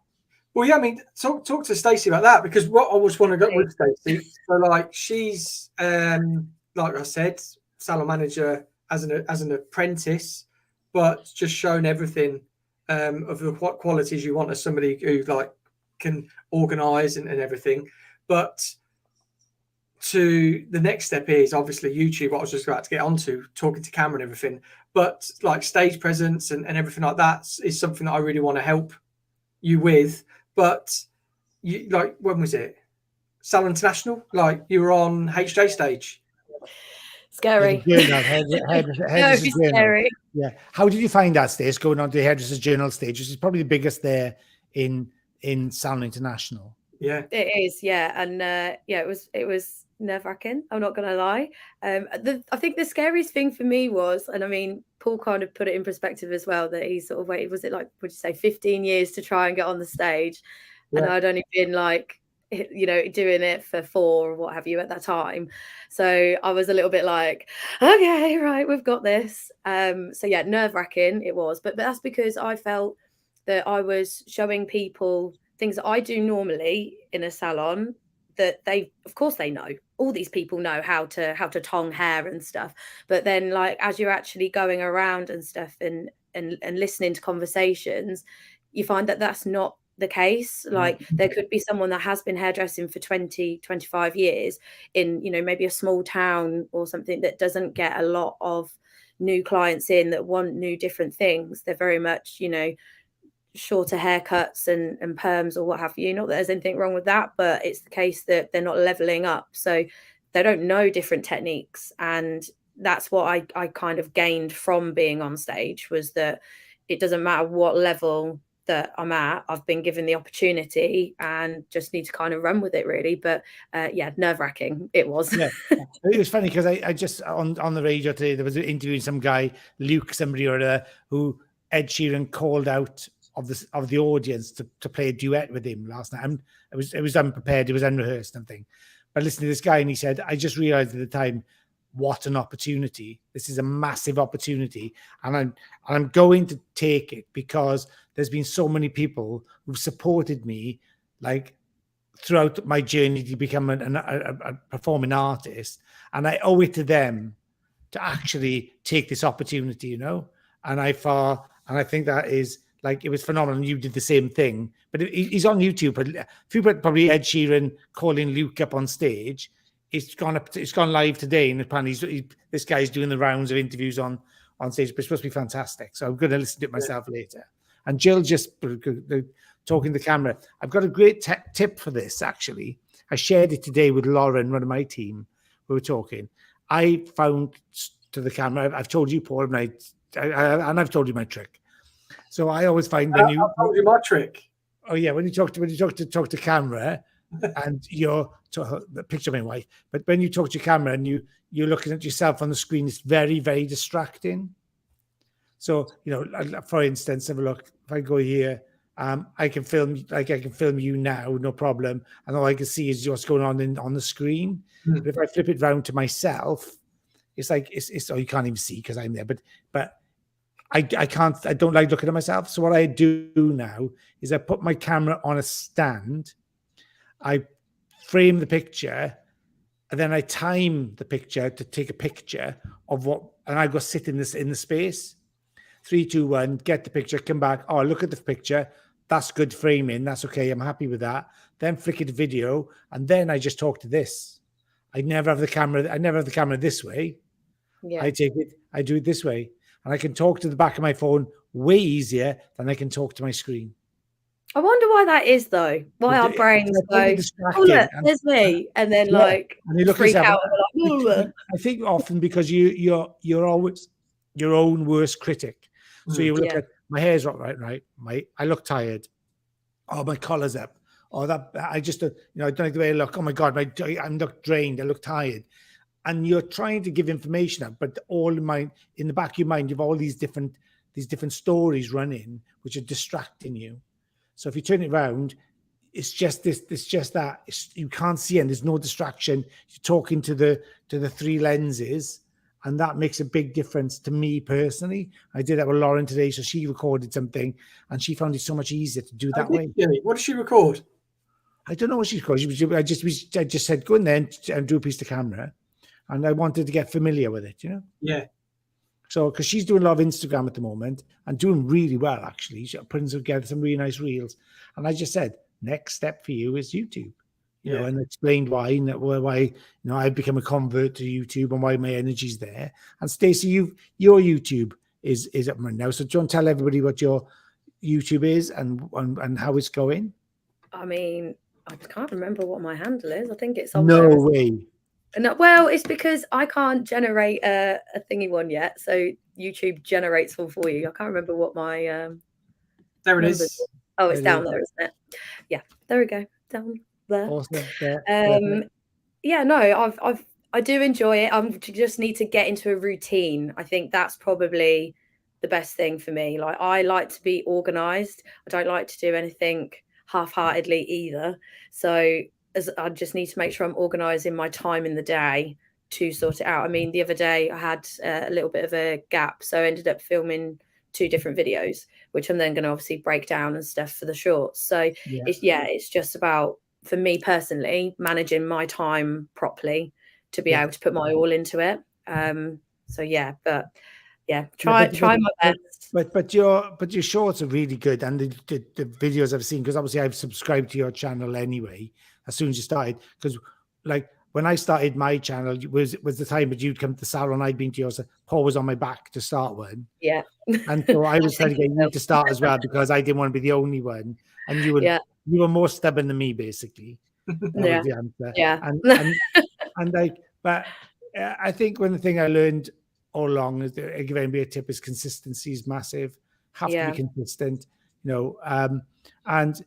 Well, yeah, I mean, talk to Stacey about that, because what I always want to go with Stacey, so like she's like I said, salon manager as an apprentice, but just shown everything of the qualities you want as somebody who like can organise and everything. But to the next step is obviously YouTube, what I was just about to get onto, talking to camera and everything. But like stage presence and everything like that is something that I really want to help you with. But you, like, when was it? Salon International? Like you were on HJ stage. Scary. Hairdresser's Journal. Yeah. How did you find that stage going on to the Hairdresser's Journal stage, which is probably the biggest there in Salon International? Yeah, it is. Yeah, and yeah, it was nerve-wracking. I'm not gonna lie. I think the scariest thing for me was, and I mean, Paul kind of put it in perspective as well, that he sort of waited. Was it like, would you say, 15 years to try and get on the stage, and I'd only been like, you know, doing it for 4 or what have you at that time. So I was a little bit like, okay, right, we've got this. So yeah, nerve-wracking it was, but that's because I felt that I was showing people things that I do normally in a salon that of course they know. All these people know how to tong hair and stuff. But then, like, as you're actually going around and stuff and listening to conversations, you find that that's not the case. Like there could be someone that has been hairdressing for 20-25 years in, you know, maybe a small town or something that doesn't get a lot of new clients in that want new different things. They're very much, you know, shorter haircuts and perms or what have you. Not that there's anything wrong with that, but it's the case that they're not leveling up, so they don't know different techniques. And that's what I kind of gained from being on stage, was that it doesn't matter what level that I'm at, I've been given the opportunity and just need to kind of run with it, really. But yeah, nerve-wracking it was. Yeah. It was funny because I just on the radio today, there was an interview with some guy, Luke somebody or other, who Ed Sheeran called out of the audience to play a duet with him last night. It was unprepared, it was unrehearsed and thing. But listening to this guy, and he said, I just realized at the time, what an opportunity. This is a massive opportunity. And I'm going to take it, because there's been so many people who've supported me, like, throughout my journey to become a performing artist. And I owe it to them to actually take this opportunity, you know? And I think that is, like, it was phenomenal. And you did the same thing, but he's on YouTube. But if you put probably Ed Sheeran calling Luke up on stage, it's gone live today. And apparently this guy's doing the rounds of interviews on stage, but it's supposed to be fantastic. So I'm going to listen to it myself later. And Jill just talking to the camera. I've got a great tip for this, actually. I shared it today with Lauren, one of my team. We were talking. I found to the camera, I've told you, Paul, and I've told you my trick. So I always find when you... I'll told you my trick. Oh, yeah, when you talk to camera, and you're the picture of my wife, but when you talk to camera and you're looking at yourself on the screen, it's very, very distracting. So, you know, for instance, have a look. If I go here, I can film you now, no problem, and all I can see is what's going on the screen. But if I flip it round to myself, it's like it's you can't even see because I'm there. But I don't like looking at myself. So what I do now is I put my camera on a stand, I frame the picture, and then I time the picture to take a picture of and I go sit in the space. 3, 2, 1, get the picture, come back. Oh, look at the picture. That's good framing. That's okay. I'm happy with that. Then flick it to video, and then I just talk to this. I never have the camera this way. Yeah. I do it this way. And I can talk to the back of my phone way easier than I can talk to my screen. I wonder why that is, though. Why our brains go, oh, look, there's me. And then, like, and you look freak out. Like, I think often because you're always your own worst critic. So you look at, my hair's not right. I look tired. Oh, my collar's up. Oh, I just, I don't like the way I look. Oh my God, I'm look drained. I look tired. And you're trying to give information out, but all in the back of your mind, you have all these different these different stories running, which are distracting you. So if you turn it around, it's just this. It's just that you can't see, and there's no distraction. You're talking to the three lenses, and that makes a big difference to me personally. I did that with Lauren today, so she recorded something, and she found it so much easier to do that way. What did she record? I don't know what she's called. I just said go in there and do a piece of camera, and I wanted to get familiar with it, you know. Yeah. So, because she's doing a lot of Instagram at the moment and doing really well, actually. She's putting together some really nice reels. And I just said, next step for you is YouTube, you know, and explained why I've become a convert to YouTube and why my energy's there. And Stacey, your YouTube is up right now. So do you want to tell everybody what your YouTube is and how it's going? I mean, I can't remember what my handle is. I think it's on there. No way. No, well, it's because I can't generate a thingy one yet. So YouTube generates one for you. I can't remember what my there it is. Oh, it's down there, isn't it? Yeah, there we go. Down there. Awesome. Yeah, no, I do enjoy it. I just need to get into a routine. I think that's probably the best thing for me. Like, I like to be organized. I don't like to do anything half-heartedly either. So I just need to make sure I'm organising my time in the day to sort it out. I mean, the other day I had a little bit of a gap, so I ended up filming 2 different videos, which I'm then going to obviously break down and stuff for the shorts. So it's just about, for me personally, managing my time properly to be able to put my all into it. Try my best. But your shorts are really good, and the videos I've seen, because obviously I've subscribed to your channel anyway as soon as you started, because like when I started my channel was the time that you'd come to the salon, I'd been to yours. Paul was on my back to start one, and so I was trying to get you to start as well, because I didn't want to be the only one, and you were more stubborn than me, basically. That was the answer. But I think one thing I learned all along is, giving me a tip, is consistency is massive. Have to be consistent, you know. And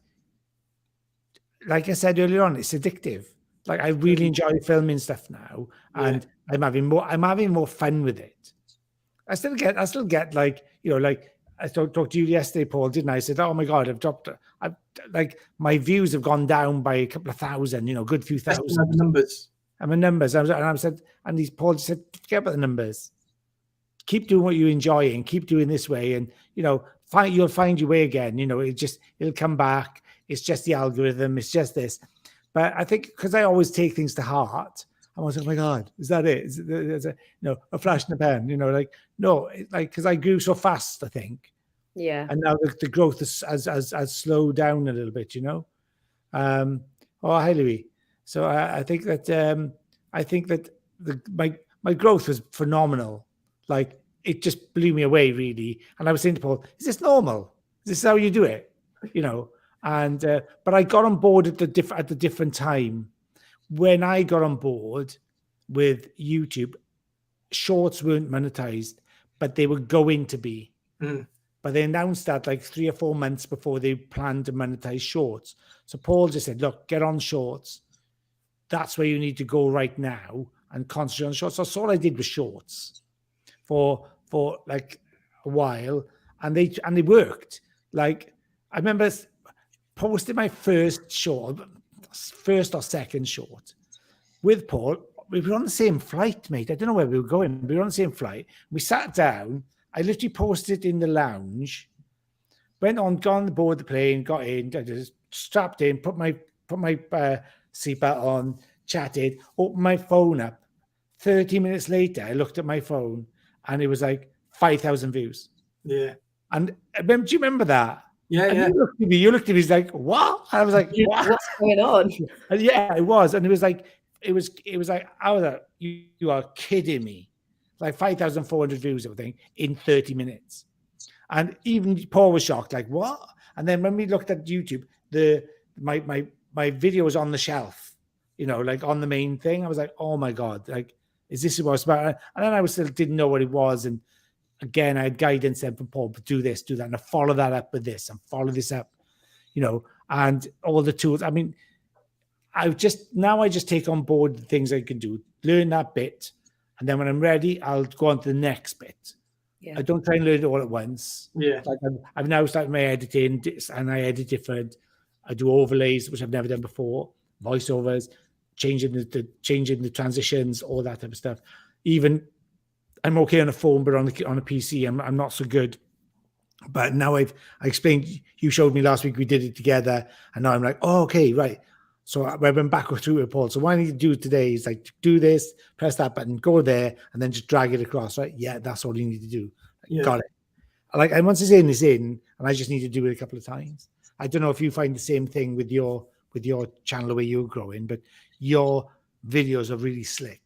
like I said earlier on, it's addictive. Like, I really enjoy filming stuff now, and I'm having more fun with it. I still get like, you know, like I talked to you yesterday, Paul, didn't I? I said, oh my God, like my views have gone down by a couple of thousand, you know, good few thousand. Numbers. I'm in numbers. And Paul said, forget about the numbers. Keep doing what you enjoy and keep doing this way. And, you know, you'll find your way again. You know, it'll come back. It's just the algorithm. It's just this. But I think, because I always take things to heart, I was like, oh my God, is that it? Is it a flash in the pan? You know, like, no, because I grew so fast, I think. Yeah. And now the growth has slowed down a little bit, you know. Hi, Louis. So I think that my growth was phenomenal. Like, it just blew me away, really. And I was saying to Paul, is this normal? Is this how you do it? You know. And but I got on board at the different time. When I got on board with YouTube, shorts weren't monetized, but they were going to be. But they announced that like 3 or 4 months before they planned to monetize shorts. So Paul just said, look, get on shorts. That's where you need to go right now and concentrate on shorts. So all I did was shorts for like a while, and they worked. Like, I remember posted my first or second short with Paul. We were on the same flight, mate. I don't know where we were going. We were on the same flight. We sat down. I literally posted in the lounge, got on board the plane, got in, I just strapped in, put my seatbelt on, chatted, opened my phone up. 30 minutes later, I looked at my phone and it was like 5,000 views. Yeah. And do you remember that? Yeah, and yeah. You looked at me, he's like, what? And I was like, what? What's going on? And yeah, it was. And it was like, I was like, you are kidding me. Like 5,400 views, I think, in 30 minutes. And even Paul was shocked, like, what? And then when we looked at YouTube, my video was on the shelf, you know, like on the main thing. I was like, oh my God, like, is this what it's about? And then I still didn't know what it was. And again, I had guidance then from Paul, but do this, do that, and I follow that up with this and follow this up, you know, and all the tools. I mean, I just take on board the things I can do, learn that bit, and then when I'm ready, I'll go on to the next bit. Yeah. I don't try and learn it all at once. Yeah. Like I've now started my editing, and I edit different. I do overlays, which I've never done before, voiceovers, changing the transitions, all that type of stuff. Even I'm okay on a phone, but on a PC, I'm not so good. But now I explained. You showed me last week. We did it together, and now I'm like, oh, okay, right. So I went back through it, Paul. So what I need to do today is like do this, press that button, go there, and then just drag it across. Right? Yeah, that's all you need to do. Yeah. Got it. Like, and once it's in, and I just need to do it a couple of times. I don't know if you find the same thing with your channel the way you're growing, but your videos are really slick.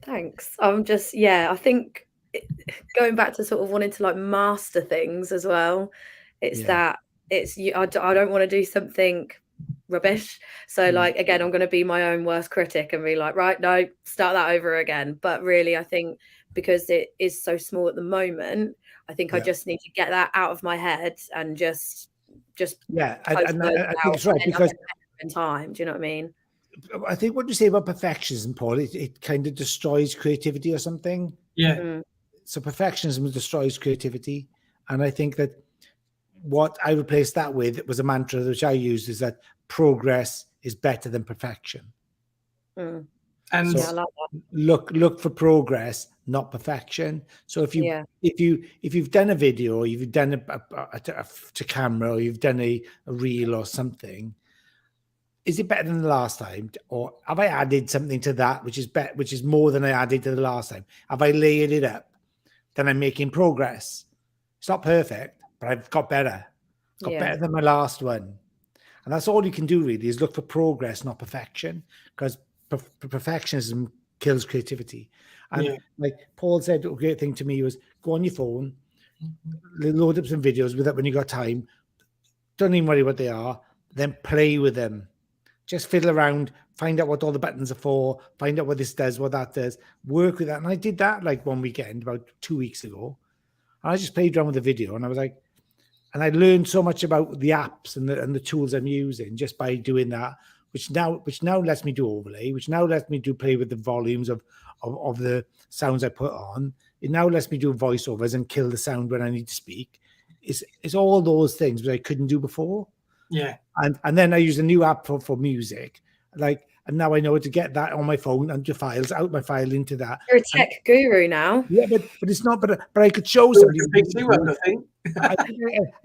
Thanks. I'm just, I think going back to sort of wanting to like master things as well. It's that I don't want to do something rubbish. So like, again, I'm going to be my own worst critic and be like, right, no, start that over again. But really, I think because it is so small at the moment, I think I just need to get that out of my head and just I think it's right because in time. Do you know what I mean? I think what you say about perfectionism, Paul, it kind of destroys creativity or something. Yeah. Mm. So perfectionism destroys creativity. And I think that what I replaced that with was a mantra which I used, is that progress is better than perfection. Mm. And I like that. Look for progress, not perfection. So if you've done a video, or you've done a to camera, or you've done a reel or something, is it better than the last time? Or have I added something to that which is more than I added to the last time? Have I layered it up? Then I'm making progress. It's not perfect, but I've got better. Got better than my last one. And that's all you can do really, is look for progress, not perfection, because perfectionism kills creativity. And like Paul said, a great thing to me was go on your phone, load up some videos with it when you got time. Don't even worry what they are. Then play with them. Just fiddle around, find out what all the buttons are for, find out what this does, what that does, work with that. And I did that like one weekend, about 2 weeks ago. And I just played around with the video, and I was like, and I learned so much about the apps and the tools I'm using just by doing that, which now lets me do overlay, which now lets me play with the volumes of the sounds I put on. It now lets me do voiceovers and kill the sound when I need to speak. It's all those things that I couldn't do before. Yeah. And then I use a new app for music. And now I know how to get that on my phone and files out my file into that. You're a tech guru now. Yeah, but it's not. But I could show somebody.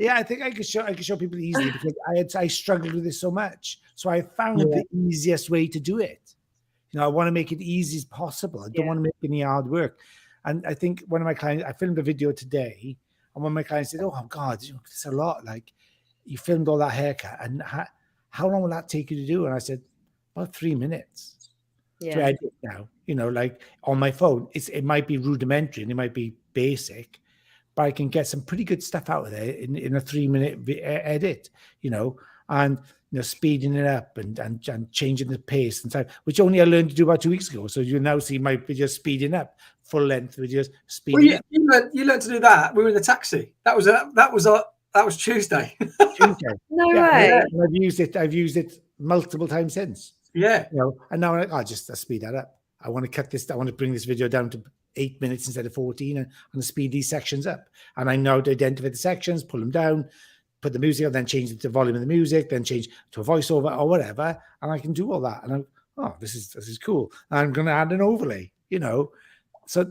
I think I could show people easily, because I struggled with this so much. So I found the easiest way to do it. I want to make it easy as possible. I don't want to make any hard work. And I think one of my clients, I filmed a video today, and one of my clients said, "Oh God, it's a lot. Like, you filmed all that haircut, and how long will that take you to do?" And I said, about 3 minutes to edit now. Like on my phone, it might be rudimentary and it might be basic, but I can get some pretty good stuff out of there in a 3-minute edit, and speeding it up and changing the pace and time, which only I learned to do about 2 weeks ago. So you now see my videos speeding up, full length videos speeding up. You learned to do that. We were in the taxi. That was Tuesday. Tuesday. No way. And I've used it multiple times since. Yeah. And now I'll just speed that up. I want to cut this. I want to bring this video down to 8 minutes instead of 14, and speed these sections up. And I know to identify the sections, pull them down, put the music on, then change the volume of the music, then change to a voiceover or whatever. And I can do all that. And this is cool. I'm going to add an overlay, So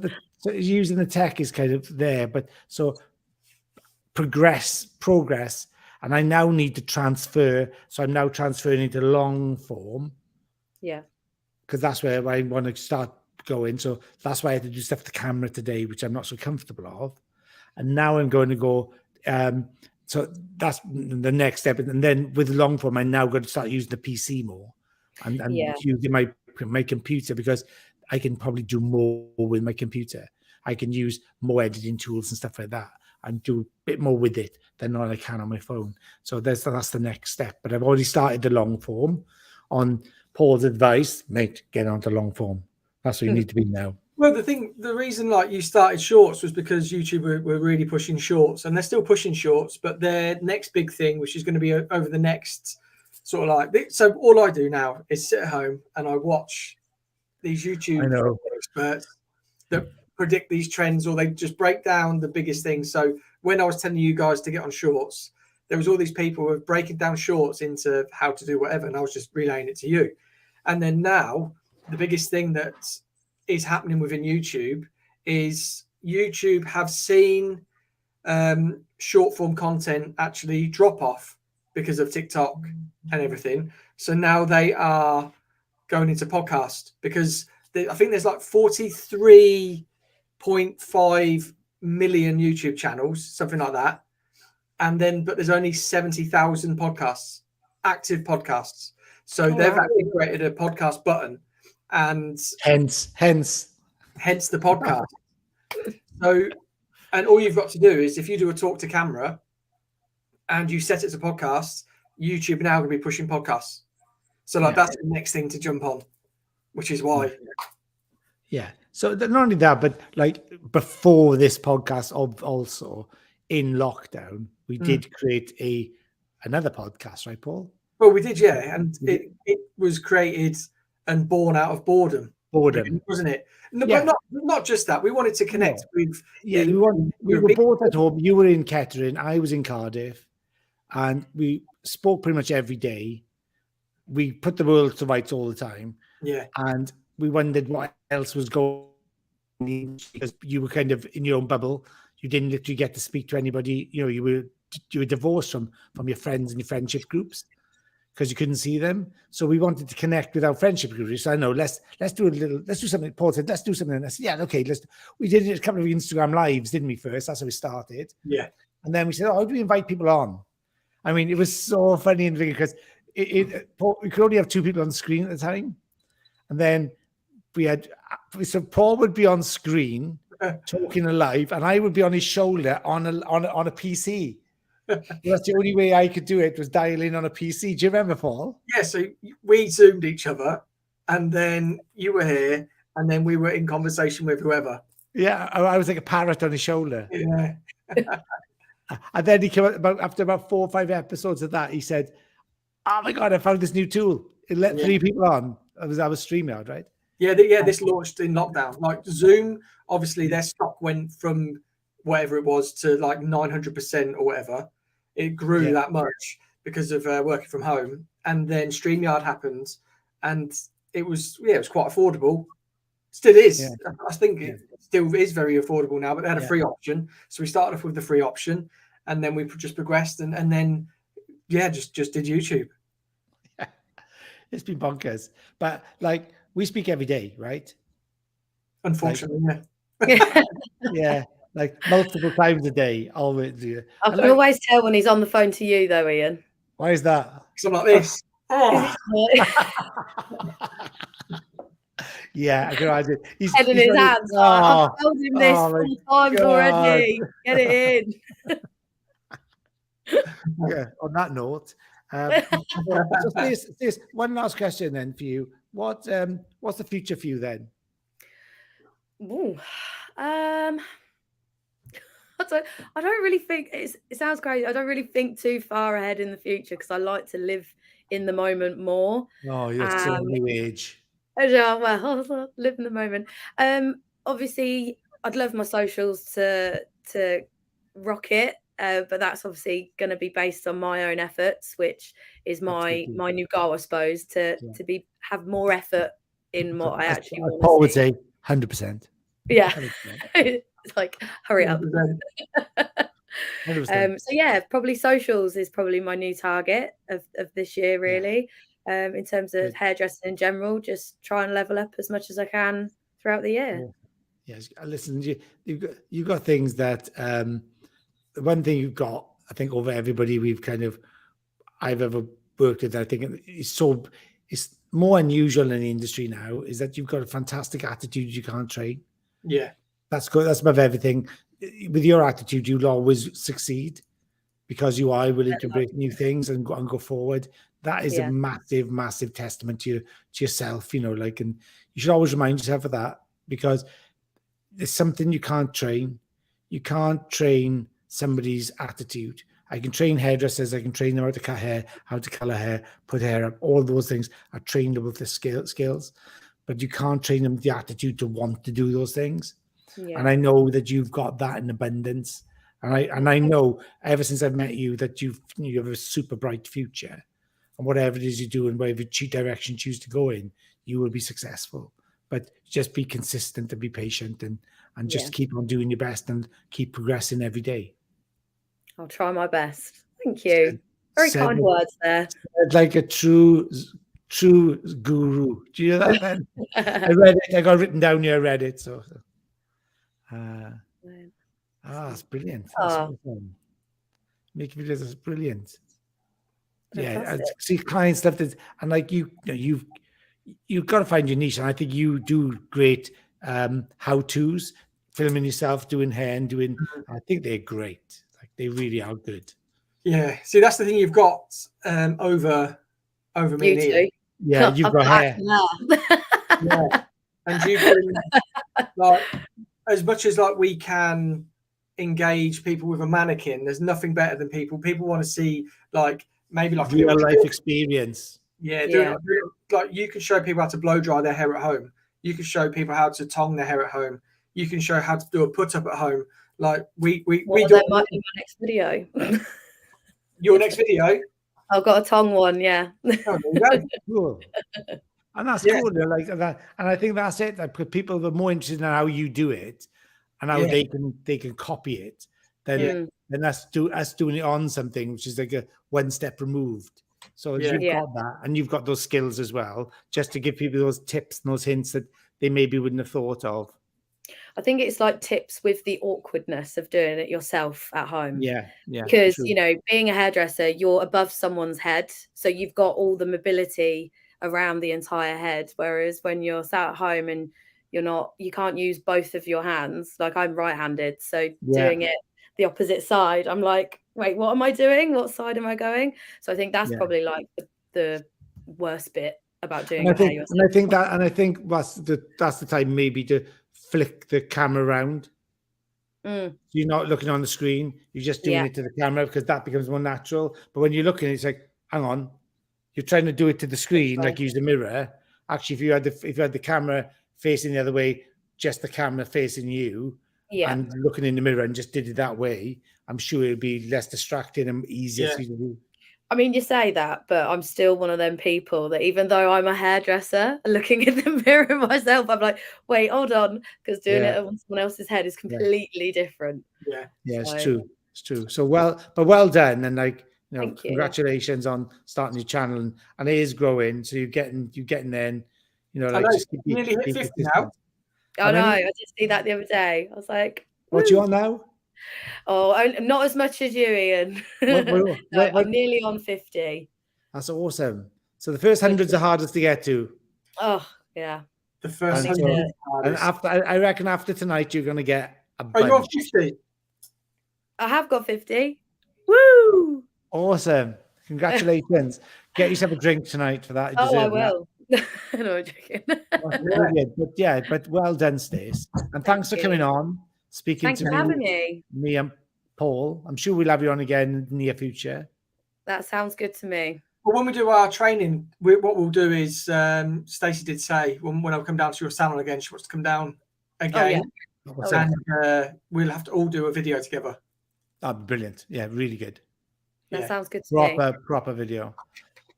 using the tech is kind of there, but so progress. And I now need to transfer. So I'm now transferring into long form. Yeah. Because that's where I want to start going. So that's why I had to do stuff with the camera today, which I'm not so comfortable of. And now I'm going to go. So that's the next step. And then with long form, I'm now going to start using the PC more and using my computer, because I can probably do more with my computer. I can use more editing tools and stuff like that, and do a bit more with it than what I can on my phone. So that's the next step. But I've already started the long form on Paul's advice. Mate, get on to long form. That's what you need to be now. Well, the reason like you started shorts was because YouTube were really pushing shorts, and they're still pushing shorts, but their next big thing, which is going to be over the next sort of like, so all I do now is sit at home and I watch these YouTube experts that predict these trends, or they just break down the biggest things. So when I was telling you guys to get on shorts, there was all these people who were breaking down shorts into how to do whatever, and I was just relaying it to you. And then now the biggest thing that is happening within YouTube is YouTube have seen short form content actually drop off because of TikTok and everything. So now they are going into podcast, because I think there's like 43.5 million YouTube channels, something like that. And then, but there's only 70,000 podcasts, active podcasts. So they've actually created a podcast button, and hence the podcast. So, and all you've got to do is, if you do a talk to camera and you set it to podcasts, YouTube now going to be pushing podcasts. So like that's the next thing to jump on, which is why. Yeah. So not only that, but like before this podcast, also in lockdown, we did create another podcast, right, Paul? Well, we did, yeah, and it was created and born out of boredom, wasn't it? No, but not just that. We wanted to connect with. Yeah, we were both at home. You were in Kettering, I was in Cardiff, and we spoke pretty much every day. We put the world to rights all the time. Yeah, and we wondered what else was going on, because you were kind of in your own bubble. You didn't literally get to speak to anybody. You know, you were divorced from your friends and your friendship groups because you couldn't see them. So we wanted to connect with our friendship groups. So I know, let's do something. Paul said, let's do something. And I said, yeah, okay, we did a couple of Instagram lives, didn't we, first? That's how we started. Yeah. And then we said, how do we invite people on? I mean, it was so funny and because we could only have 2 people on screen at the time. And then so Paul would be on screen talking live, and I would be on his shoulder on a PC. That's the only way I could do it, was dial in on a PC. Do you remember, Paul? Yeah, so we Zoomed each other, and then you were here, and then we were in conversation with whoever. Yeah, I was like a parrot on his shoulder. Yeah. And then he came out after about 4 or 5 episodes of that. He said, "Oh my God, I found this new tool. It let 3 people on." I was StreamYard, right? Yeah, this launched in lockdown. Like Zoom, obviously their stock went from whatever it was to like 900% or whatever. It grew that much because of working from home. And then StreamYard happened, and it was quite affordable. Still is. Yeah. I think it still is very affordable now, but they had a free option. So we started off with the free option, and then we just progressed, and then just did YouTube. It's been bonkers. But like, we speak every day, right? Unfortunately, yeah, like multiple times a day. Always. I can always tell when he's on the phone to you, though, Ian. Why is that? Because I'm like this. Yeah, I can imagine. He's head in his hands. I've told him this 4 times already. Get it in. Yeah. On that note, so one last question then for you. What's the future for you then? Ooh, I don't really think it sounds crazy. I don't really think too far ahead in the future, because I like to live in the moment more. Oh, you're so new age. Yeah, well, live in the moment. Obviously, I'd love my socials to rock it, but that's obviously going to be based on my own efforts, which is my new goal, I suppose, to have more effort in what I actually want. I would say 100%. Yeah, 100%. It's like, hurry up. 100%. So yeah, probably socials is probably my new target of this year, really. In terms of hairdressing in general, just try and level up as much as I can throughout the year. Yes, listen, you've got things that the one thing you've got, I think, over everybody I've ever worked with, I think it's more unusual in the industry now, is that you've got a fantastic attitude you can't train. Yeah, that's good. That's above everything. With your attitude, you'll always succeed because you are willing to break new things and go forward. That is a massive, massive testament to yourself, and you should always remind yourself of that, because there's something you can't train. You can't train somebody's attitude. I can train hairdressers. I can train them how to cut hair, how to color hair, put hair up. All those things are trainable with the skills, but you can't train them the attitude to want to do those things. And I know that you've got that in abundance. And I know ever since I've met you that you have a super bright future. And whatever it is you do and whatever direction you choose to go in, you will be successful. But just be consistent and be patient and just keep on doing your best and keep progressing every day. I'll try my best. Thank you. Very kind words there. Like a true guru. Do you know that then? I read it. I got it written down here. I read it. So it's brilliant. That's awesome. Making videos is brilliant. Fantastic. I see clients love this, and like you've got to find your niche. And I think you do great how-tos, filming yourself, doing hair and doing. I think they're great. Like they really are good. Yeah. See, that's the thing you've got over me. You too. Yeah, you've got hair. Yeah, and you can like as much as like we can engage people with a mannequin. There's nothing better than people want to see like maybe like real life experience. Yeah, like you can show people how to blow dry their hair at home. You can show people how to tong their hair at home. You can show how to do a put up at home. Like we do. That might be my next video. Your next video? I've got a tongue one, yeah. Oh, there you go. Cool. And that's cool. Like that, and I think that's it. Like people are more interested in how you do it and how they can copy it than us doing it on something which is like a one step removed. So you've got that, and you've got those skills as well, just to give people those tips and those hints that they maybe wouldn't have thought of. I think it's like tips with the awkwardness of doing it yourself at home. Yeah. Because, being a hairdresser, you're above someone's head. So you've got all the mobility around the entire head. Whereas when you're sat at home and you can't use both of your hands. Like I'm right-handed. So doing it the opposite side, I'm like, wait, what am I doing? What side am I going? So I think that's probably like the worst bit about doing it yourself. And I think that's the time maybe to flick the camera around. You're not looking on the screen, you're just doing it to the camera because that becomes more natural. But when you're looking, it's like, hang on, you're trying to do it to the screen, like use the mirror. Actually, if you had the camera facing the other way, just the camera facing you and looking in the mirror and just did it that way, I'm sure it'd be less distracting and easier for you to do. I mean, you say that, but I'm still one of them people that even though I'm a hairdresser, looking in the mirror myself, I'm like, wait, hold on, because doing it on someone else's head is completely different. Yeah, it's true. It's true. So well done, and like congratulations on starting your channel, and it is growing. So you're getting there, and just keep nearly hit 50 now. I know. I did see that the other day. I was like, what you on now? Oh, not as much as you, Ian. I'm nearly on 50. That's awesome. So the first 100's the hardest to get to. Oh, yeah. The first 100. And I reckon after tonight, you're going to get a bunch. Oh, you're 50? I have got 50. Woo! Awesome. Congratulations. Get yourself a drink tonight for that. I will. No, I'm joking. But well done, Stace. And thanks for coming on. Thanks for having me and Paul. I'm sure we'll have you on again in the near future. That sounds good to me. Well, when we do our training, what we'll do is Stacey did say when I come down to your salon again, she wants to come down again, and we'll have to all do a video together. That'd be brilliant. Yeah, really good. That sounds good to me. Proper video.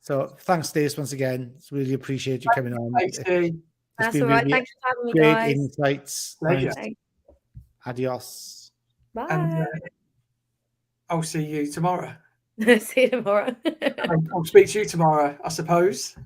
So thanks, Stace, once again. It's really appreciate you coming on. That's all right. Thanks for having me, great guys. Insights. Adios. Bye. And I'll see you tomorrow. See you tomorrow. I'll speak to you tomorrow, I suppose.